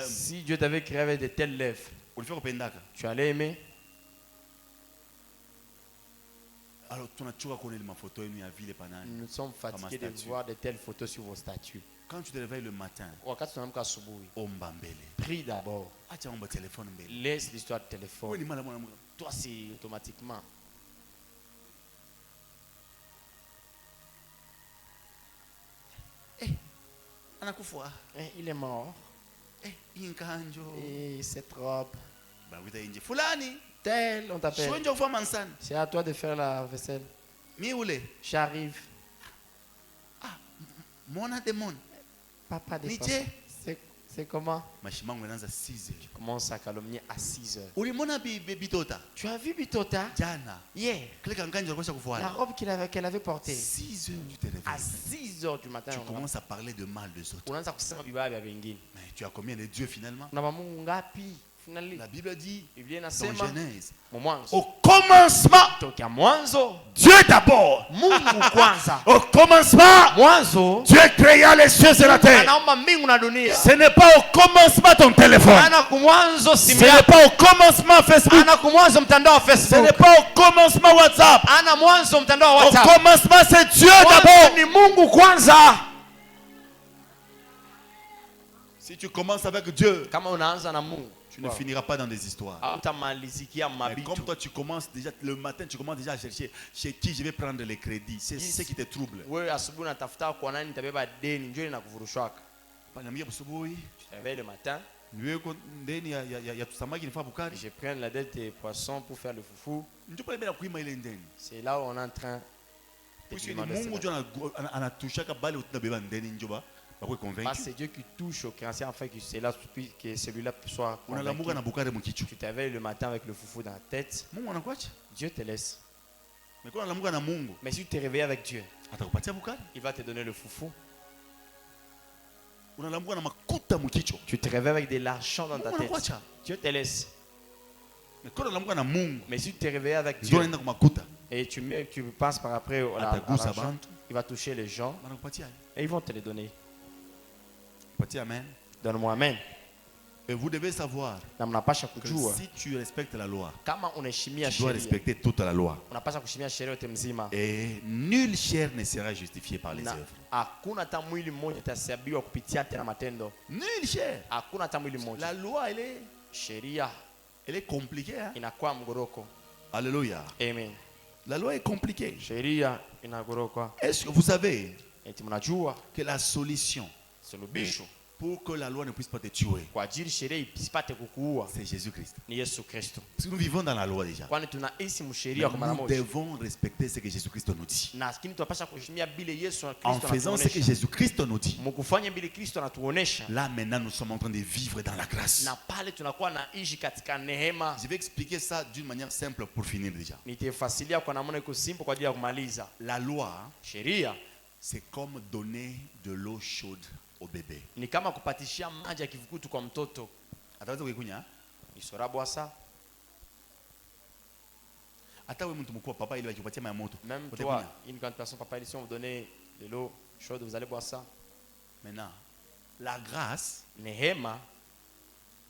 Si Dieu t'avait créé avec de telles lèvres, tu allais aimer. Alors, nous sommes fatigués de voir de telles photos sur vos statues. Quand tu te réveilles le matin, prie d'abord. Laisse l'histoire de téléphone. Toi, c'est automatiquement. Il est mort. Et cette robe. Tel, on t'appelle. C'est à toi de faire la vaisselle. J'arrive. Papa des c'est comment? Tu commences à calomnier à 6 heures. Tu as vu Bitota? Hier. La robe qu'elle avait portée. 6 heures du téléphone. À 6 heures du matin. Tu commences à parler de mal des autres. Mais tu as combien de dieux finalement? La Bible dit dans Genèse, au commencement, Dieu d'abord. Au commencement, Dieu créa les cieux et la terre. Ce n'est pas au commencement ton téléphone. Ce n'est pas au commencement Facebook. Ce n'est pas au commencement WhatsApp. Au commencement, c'est Dieu d'abord. Si tu commences avec Dieu, tu ne finiras pas dans des histoires. Mais comme toi tu commences déjà le matin, tu commences déjà à chercher chez qui je vais prendre les crédits. C'est ce qui te trouble. Tu te réveilles le matin. Je prends la dette des poissons pour faire le foufou. C'est là où on est en train de demander. C'est Dieu qui touche au créancier afin que celui-là soit convaincu. Tu te réveilles le matin avec le foufou dans la tête. Dieu te laisse. Mais si tu te réveilles avec Dieu, il va te donner le foufou. Tu te réveilles avec de l'argent dans ta tête. Dieu te laisse. Mais si tu te réveilles avec Dieu et tu passes par après à l'argent, il va toucher les gens et ils vont te les donner. Amen. Donne-moi amen. Et vous devez savoir na mnapasha que kujua si tu respectes la loi, kama unaheshimia tu dois sheria respecter toute la loi. unapasha kuheshimia sheria yote mzima, Et nulle chair ne sera justifiée par les na œuvres. hakuna hata mwili mmoja utahesabiwa kupitia tena matendo. Nulle chair. Hakuna hata mwili La mmoja. loi, Sheria elle est compliquée. Hein? inakuwa mgoroko. Alléluia. Amen. La loi est compliquée. Sheria inagoroka. Est-ce que vous savez Eti mnajua que la solution suluhisho pour que la loi ne puisse pas te tuer, kwa ajili sheria isipate kukuua c'est Jésus-Christ. ni Yesu Kristo. Parce que nous vivons dans la loi déjà. Kwani tunaishi Mais msheria kwa mara nous moja. devons respecter ce que Jésus-Christ nous dit. Na lakini tunapaswa kuheshimia bile Yesu En Kristo faisant ce que anatuonesha. Jésus-Christ nous dit, Mkufanya bile Kristo anatuonesha. là maintenant nous sommes en train de vivre dans la grâce. Na pale tunakuwa naishi katika neema. Je vais expliquer ça d'une manière simple pour finir déjà. Nitafasilia kwa namna iko simple kwa ajili ya kumaliza. La loi, Sheria c'est comme donner de l'eau chaude au bébé. ni kama kupatishia maji ya kivukutu kwa mtoto. Ataweza kuikunya? Ni sorabu hasa. Hata wewe mtu mkubwa papa ili akipatia maji moto. Même utaikunya? toi, une grande personne, papa, si on vous donnait de l'eau chaude, vous allez boire ça. Maintenant, la grâce, Nehema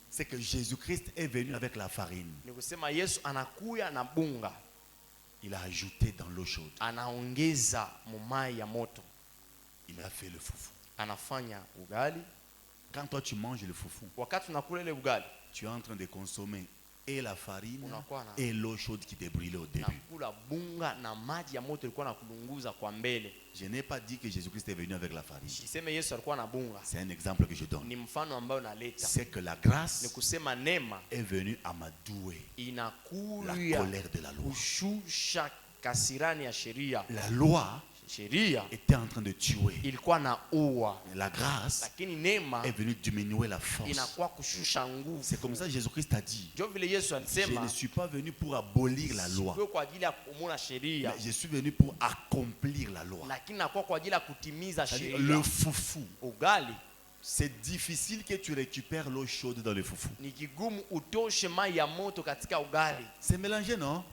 c'est que Jésus-Christ est venu avec la farine. ni kusema Yesu anakuya na bunga, Il a ajouté dans l'eau chaude. anaongeza mumai ya moto, Il a fait le foufou. anafanya ugali. Quand toi tu manges le foufou, Wakati unakula ile ugali, tu es en train de consommer et la farine unakuwa na et l'eau chaude qui t'est brûlée au début. nakula bunga na maji ya moto ilikuwa nakulunguza kwa mbele. Je n'ai pas dit que Jésus-Christ est venu avec la farine. Siseme Yesu alikuwa na bunga, C'est un exemple que je donne. ni mfano ambao naleta. C'est que la Ni grâce kusema neema est venue amadouer la inakuya colère de la loi. kushusha kasirani ya sheria. La loi Sheria était en train de tuer. ilikuwa na ua, La grâce lakini neema est venue diminuer la force. inakuwa kushusha nguvu. C'est comme ça que Jésus-Christ a dit, Ndio vile Yesu je alisema ne suis pas venu pour abolir la loi, sio kwa ajili ya kumuna sheria, mais je suis venu pour accomplir la loi. lakini nakuwa kwa ajili ya kutimiza C'est-à-dire, sheria. le foufou, Ugali c'est difficile que tu récupères l'eau chaude dans le foufou. ni kigumu utoshe mai ya moto katika ugali, C'est mélangé, non?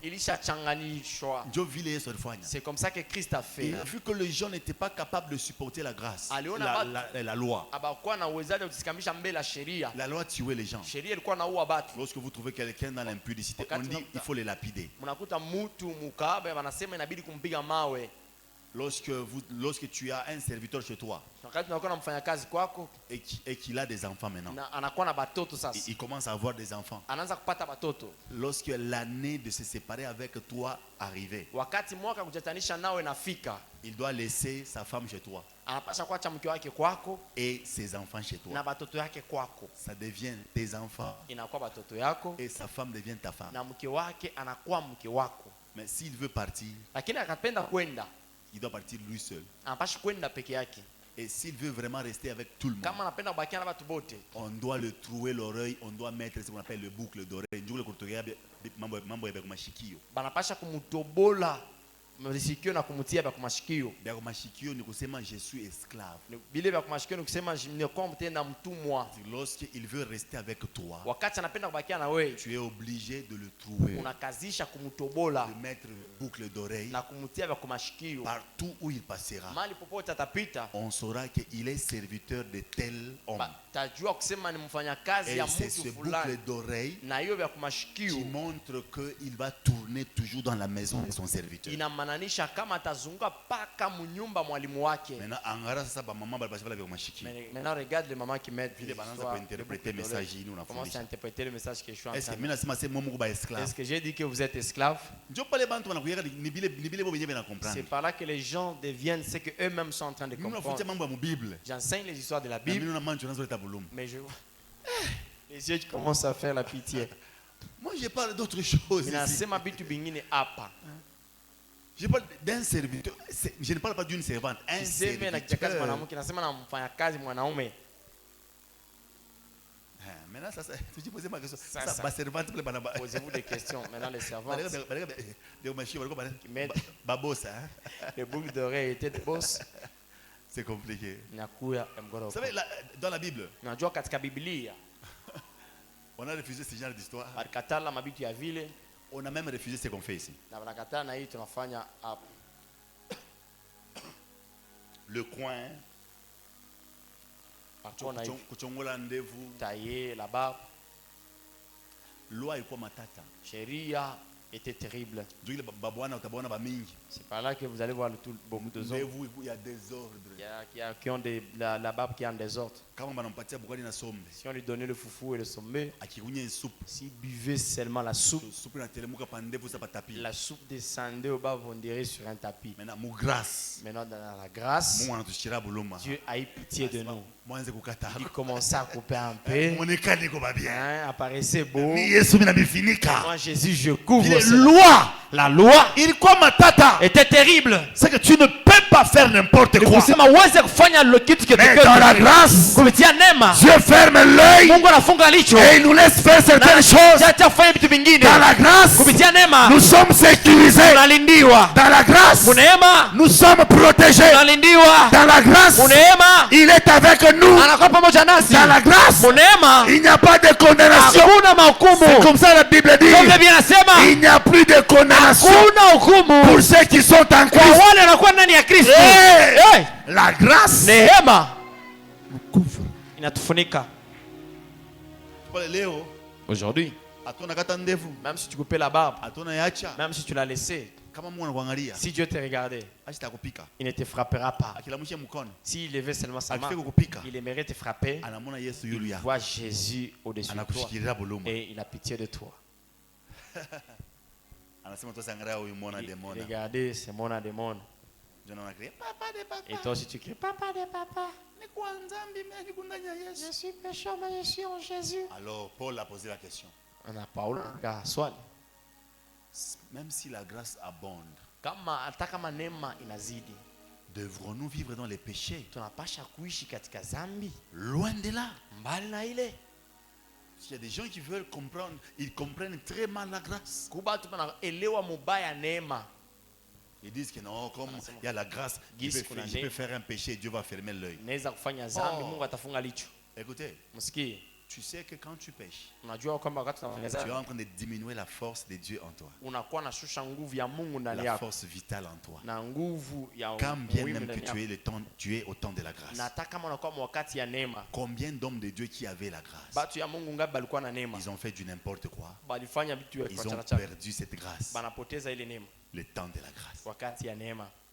ilishachanganyishwa. Dieu vit les sorfanya. C'est comme ça que Christ a fait. Et vu que les gens n'étaient pas capables de supporter la grâce, Aliona la loi, abakuwa na uwezaji wa kusikamisha mbele ya sheria. la loi tuait les gens. Sheria ilikuwa naua batu. Lorsque vous trouvez quelqu'un dans l'impudicité, on dit il faut le lapider. Mnakuta mtu mukaba wanasema inabidi kumpiga mawe. Lorsque tu as un serviteur chez toi Wakati unakuwa na mfanyakazi kwako et qu'il a des enfants maintenant, na anakuwa na batoto sasa. il commence à avoir des enfants. Anaanza kupata batoto. Lorsque l'année de se séparer avec toi arrivait, Wakati mwaka kujatanisha nawe nafika, il doit laisser sa femme chez toi anapasha kuacha mke wake kwako et ses enfants chez na toi. batoto yake kwako. Ça devient tes enfants Inakuwa batoto yako et sa femme devient ta femme. na mke wake anakuwa mke wako. Mais s'il veut partir, Lakini akapenda kwenda, il doit partir lui seul. anapasha kwenda peke yake. Et s'il veut vraiment rester avec tout le monde, Kama anapenda kubakia na watu bote, on doit le trouer l'oreille, on doit mettre ce qu'on appelle le boucle d'oreille. Mambo ya kumashikio. banapasha kumutobola masikio na kumutia vya kumashikio. Bya kumashikio ni kusema je suis esclave. Bile vya kumashikio ni kusema nimekuwa mtenda mtumwa. Lorsqu'il veut rester avec toi, Wakati anapenda kubakia na wewe, tu es obligé de le trouver, unakazisha kumutobola de mettre boucle d'oreille na kumutia vya kumashikio. partout où il passera. Mali popote atapita, On saura qu'il est serviteur de tel homme. tajua kusema ni mfanyakazi Et ya c'est mtu ce fulani. boucle d'oreille Na hiyo vya qui kumashikio montre qu'il va tourner toujours dans la maison de son serviteur. inamaanisha kama atazunguka paka munyumba mwalimu wake. Maintenant, angara sasa ba mama bali bashala vya kumashikio. Maintenant regarde le maman qui met Vile banaanza kuinterpreter message hii Comment c'est unafundisha. interpréter le message que je suis en Est-ce que train mimi nasema sema Mungu ba esclave? Est-ce que j'ai dit que vous êtes esclave? Ndio pale bantu wanakuyaka ni bile bo benye bana C'est comprendre. par là que les gens deviennent ce que eux-mêmes sont en train de Mimi nafutia comprendre. mambo ya mu Bible. J'enseigne les histoires de la Na mimi Bible, na manjo nazo leta volume. mais je les yeux qui commencent à faire la pitié. Moi je parle d'autre chose. ici. Ninasema vitu vingine hapa. Je parle d'un serviteur. Je ne parle pas d'une servante. Un Siseme na kijakazi serviteur. mwanamke, nasema na mfanyakazi mwanaume. Maintenant, ça, tu te poses ma question. Ça. Ça, ma servante, plein banaba. Posez-vous des questions. Maintenant les servantes qui mettent Babosa. les boucles d'oreilles étaient de boss. C'est compliqué. Nakuya Vous mgoroko. savez, dans la Bible, Unajua katika Biblia on a refusé ce genre d'histoire. walikatala mabitu ya vile On a même refusé ce qu'on fait ici. na wanakataa na hii tunafanya hapa. Le coin Parfois on a taillé la barbe. Loi est quoi matata? Sheria était terrible. C'est par là que vous allez voir beaucoup de hommes. Il y a des ordres. Qui ont la barbe qui est en désordre. Si on lui donnait le foufou et le sommet, s'il buvait seulement la soupe descendait au bas, on dirait sur un tapis. Maintenant, dans la grâce, Dieu a eu pitié de nous. Il commençait à couper un peu. Apparaissait beau. Moi, Jésus, je couvre. La loi était terrible. C'est que tu ne peux pas faire n'importe quoi. Mais dans la grâce, Dieu ferme l'œil et il nous laisse faire certaines choses. Dans la grâce, nous sommes sécurisés. Dans la grâce, nous sommes protégés. Dans la grâce, il est avec nous. Dans la grâce, il n'y a pas de condamnation. C'est comme ça la Bible dit. Il n'y a plus de condamnation pour ceux qui sont en Christ. La grâce nous couvre. Aujourd'hui, même si tu coupais la barbe, même si tu l'as laissé, si Dieu te regardait, il ne te frappera pas. S'il levait seulement sa main, il aimerait te frapper. Il voit Jésus au-dessus de toi et il a pitié de toi. Regardez, c'est mon démon. Et toi aussi tu cries papa de papa. Je suis pécheur, mais je suis en Jésus. Alors Paul a posé la question. Même si la grâce abonde, devrons-nous vivre dans les péchés? Loin de là. Il y a des gens qui veulent comprendre, ils comprennent très mal la grâce. Ils disent que non, comme il y a la grâce, je peux faire un péché et Dieu va fermer l'œil. Écoutez, tu sais que quand tu pêches, tu es en train de diminuer la force de Dieu en toi. La force vitale en toi. Quand bien même que tu es au temps de la grâce. Combien d'hommes de Dieu qui avaient la grâce, ils ont fait du n'importe quoi. Ils ont perdu cette grâce. Le temps de la grâce.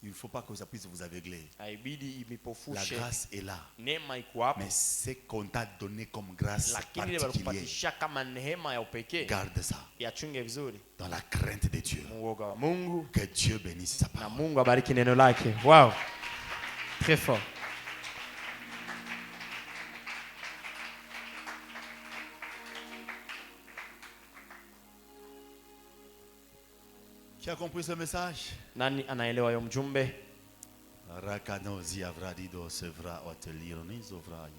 Il ne faut pas que ça puisse vous aveugler. La grâce est là. Mais ce qu'on t'a donné comme grâce particulière, garde ça dans la crainte de Dieu. Que Dieu bénisse sa parole. Wow. Très fort. Qui a compris ce message? Nani anaelewa yo mjumbe? Rakanozi avradido sevra otelironi zovrai.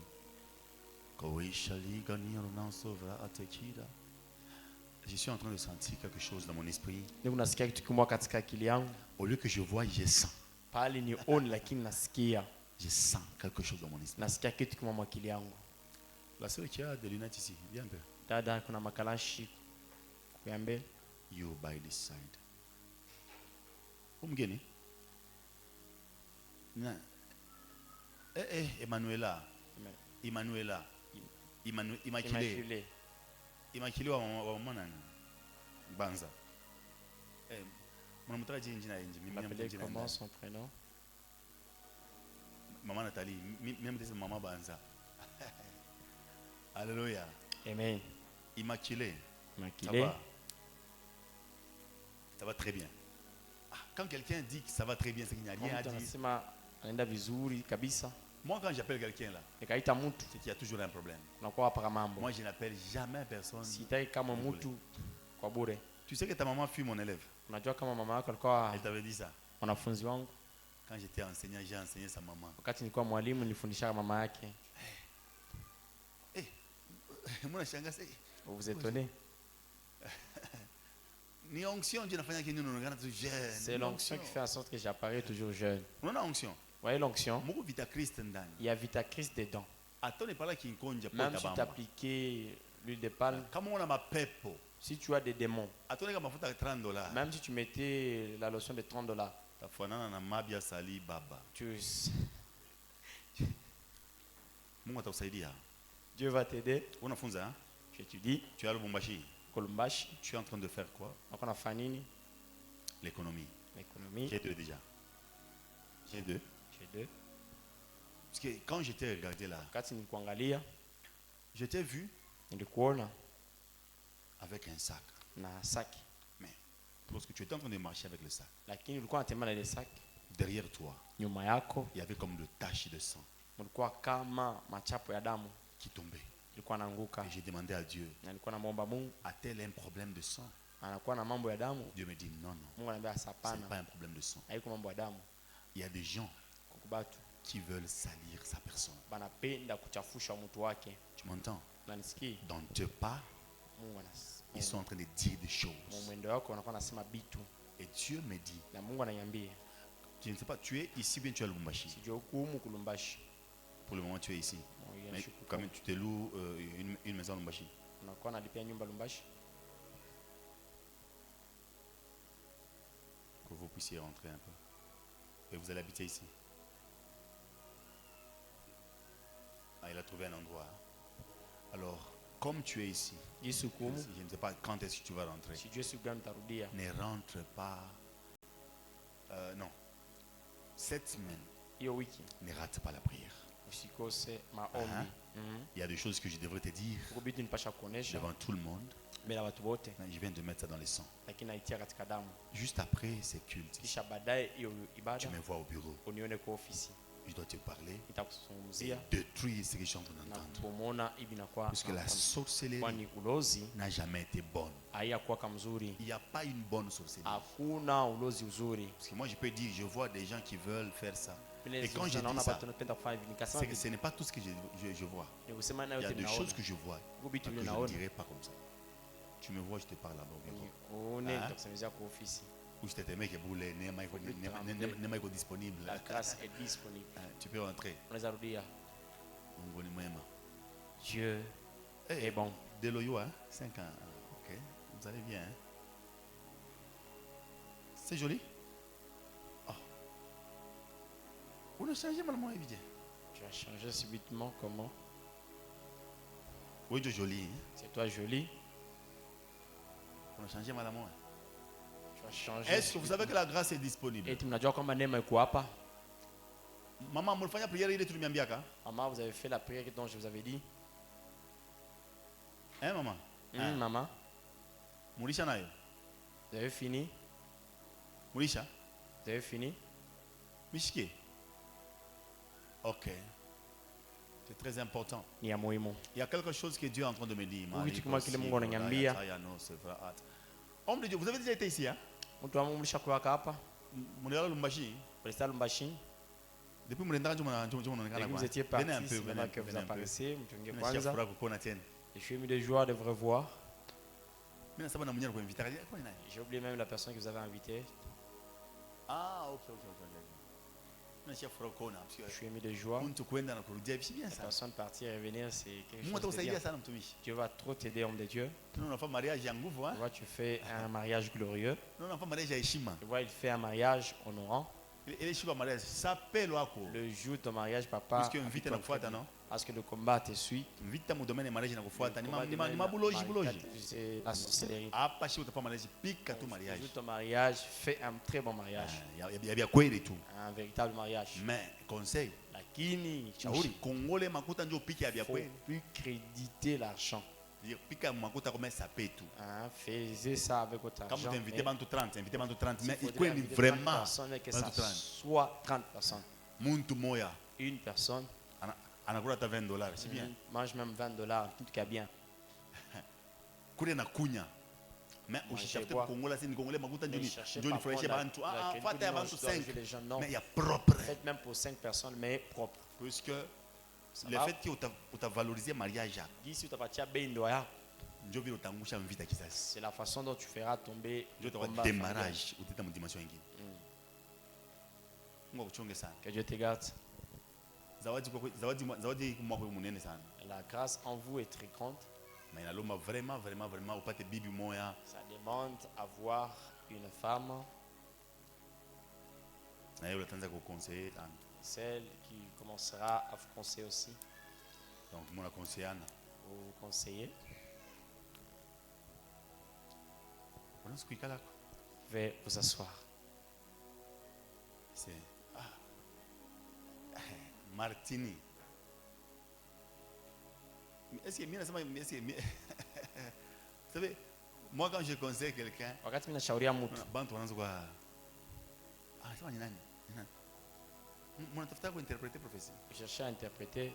Koishali ganirona sovra atekida. Je suis en train de sentir quelque chose dans mon esprit. Nasikia kitu kimwa katika akili yangu. Au lieu que je vois, je sens. Pali ni on lakini nasikia. Je sens quelque chose dans mon esprit. Nasikia kitu kimwa akili yangu. La sœur qui a des lunettes ici, viens un peu. Dada kuna makalashi kuyambe. You by this side. Umgeni? Emmanuela. Immaculée. Immaculée wa mama nani? Banza. Comment son prénom? Maman Nathalie, même si c'est maman Banza. Alléluia. Amen. Immaculée. Ça va très bien. Quand quelqu'un dit que ça va très bien, c'est qu'il n'y a rien à dire. Moi, quand j'appelle quelqu'un là, c'est qu'il y a toujours un problème. Moi, je n'appelle jamais personne. Tu sais que ta maman fut mon élève. Elle t'avait dit ça. Quand j'étais enseignant, j'ai enseigné sa maman. Vous vous étonnez? C'est l'onction qui fait en sorte que j'apparais toujours jeune. Vous voyez l'onction? Il y a Vita Christ dedans. Même si tu appliquais l'huile de palme, si tu as des démons, même si tu mettais la lotion de $30, Dieu va t'aider. Tu étudies. Tu es à Lubumbashi. Columbashi. Tu es en train de faire quoi? L'économie. J'ai deux déjà. J'ai deux. Parce que quand j'étais regardé là, j'étais vu avec un sac. Mais lorsque tu étais en train de marcher avec le sac, derrière toi, il y avait comme de taches de sang qui tombaient. Et j'ai demandé à Dieu, a-t-elle un problème de sang? Dieu me dit non, ce n'est pas un problème de sang. Il y a des gens qui veulent salir sa personne. Tu m'entends? Dans tes pas, ils sont en train de dire des choses. Et Dieu me dit, je ne sais pas, tu es ici ou bien tu es à Lubumbashi? Pour le moment, tu es ici. Mais quand même, tu te loues une maison à Lubumbashi. Que vous puissiez rentrer un peu. Et vous allez habiter ici. Ah, il a trouvé un endroit. Alors, comme tu es ici, je ne sais pas quand est-ce que tu vas rentrer. Ne rentre pas. Non. Cette semaine, ne rate pas la prière. Il y a des choses que je devrais te dire devant tout le monde. Je viens de mettre ça dans les sangs. Juste après ces cultes, tu me vois au bureau. Je dois te parler et détruire ce que je suis en train d'entendre. Parce que la sorcellerie n'a jamais été bonne. Il n'y a pas une bonne sorcellerie. Parce que moi je peux dire, je vois des gens qui veulent faire ça. Et quand je dis ça, c'est que ce n'est pas tout ce que je vois. Il y a des choses que je vois que je ne dirai pas comme ça. Tu me vois, je te parle là-bas. Ou je t'aimais que vous n'est pas disponible. La grâce est disponible. Tu peux rentrer. Dieu est bon. Deloyo, 5 ans. Ok, vous allez bien. C'est joli. Oh. Vous ne changez malement évidemment. Tu as changé subitement comment? Oui, tu es joli. C'est toi joli. Vous ne changez malement. Est-ce que vous savez que la grâce est disponible? Maman, maman, vous avez fait la prière dont je vous avais dit. Hein, maman? Maman. Mourisha nayo. Vous avez fini? Mourisha? Vous avez fini? Mishike. Ok. C'est très important. Il y a quelque chose que Dieu est en train de me dire. Homme de Dieu, vous avez déjà été ici, hein? Depuis vous étiez parti, c'est maintenant que vous apparaissez. Je suis ému de joie de vous revoir. J'ai oublié même la personne que vous avez invitée. Ah, ok. Je suis ému de joie. La personne partir et revenir, c'est quelque chose de bien. Dieu va trop t'aider, homme de Dieu. Tu vois, tu fais un mariage glorieux. Tu vois, il fait un mariage honorant. Le jour de ton mariage, papa, parce que le combat te suit. C'est la sorcellerie. Le jour de ton mariage, fais un très bon mariage. Un véritable mariage. Mais conseil, il ne faut plus créditer l'argent. Faisez ça avec votre argent. Quand vous invitez 30, mais il faut vraiment que ça soit 30 personnes. Une personne $20, c'est bien. Mange même $20, tout cas bien. Mais au chef Congolais, c'est une Congolais, mais il y a propre. Faites même pour 5 personnes, mais propre. Puisque le fait que tu as valorisé le mariage, c'est la façon dont tu feras tomber le démarrage. Que Dieu te garde. La grâce en vous est très grande. Mais vraiment, ça demande avoir une femme, celle qui commencera à vous conseiller aussi. Donc, mon conseiller. Vous conseillez. Vous pouvez vous asseoir. C'est Martini. Est-ce que vous savez, moi quand je conseille quelqu'un, je cherche à interpréter.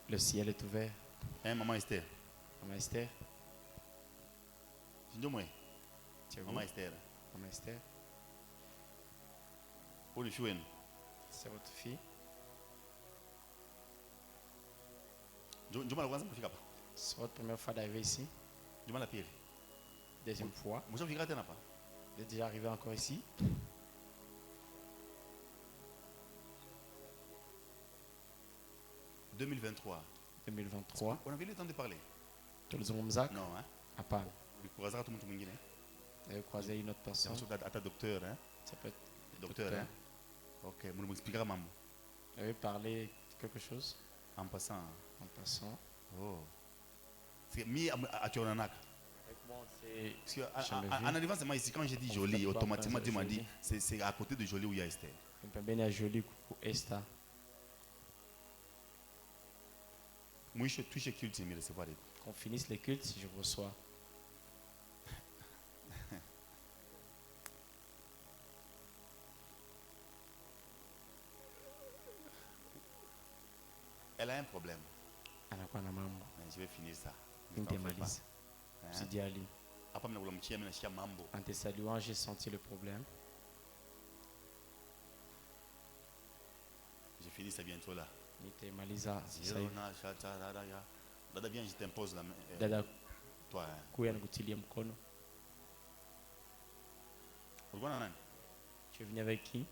Le ciel est ouvert. Maman Esther. Maman Esther. Maman Esther. Maman Esther. C'est votre fille. C'est votre première fois d'arriver ici. Deuxième fois. Vous êtes déjà arrivé encore ici. « 2023. » 2023. On avait eu le temps de parler. Non, hein? À part. Vous avez croisé une autre personne. À ta docteur, hein? Ça peut être docteur, hein? Ok, vous m'expliquerez, maman. Vous avez parlé de quelque chose? En passant. En passant. Oh. C'est mis à Tchonanak. En arrivant seulement ici, quand j'ai dit Jolie, automatiquement, tu m'as dit c'est à côté de Jolie où il y a Esther. Jolie ou Esther. Moi, je touche les cultes, mais recevoir. Qu'on finisse les cultes si je reçois. Elle a un problème. Je vais finir ça. Je dis à lui. En te saluant, j'ai senti le problème. Je finis ça bientôt là. Dada, viens, je t'impose la main. Dada, toi. Tu es venu avec qui?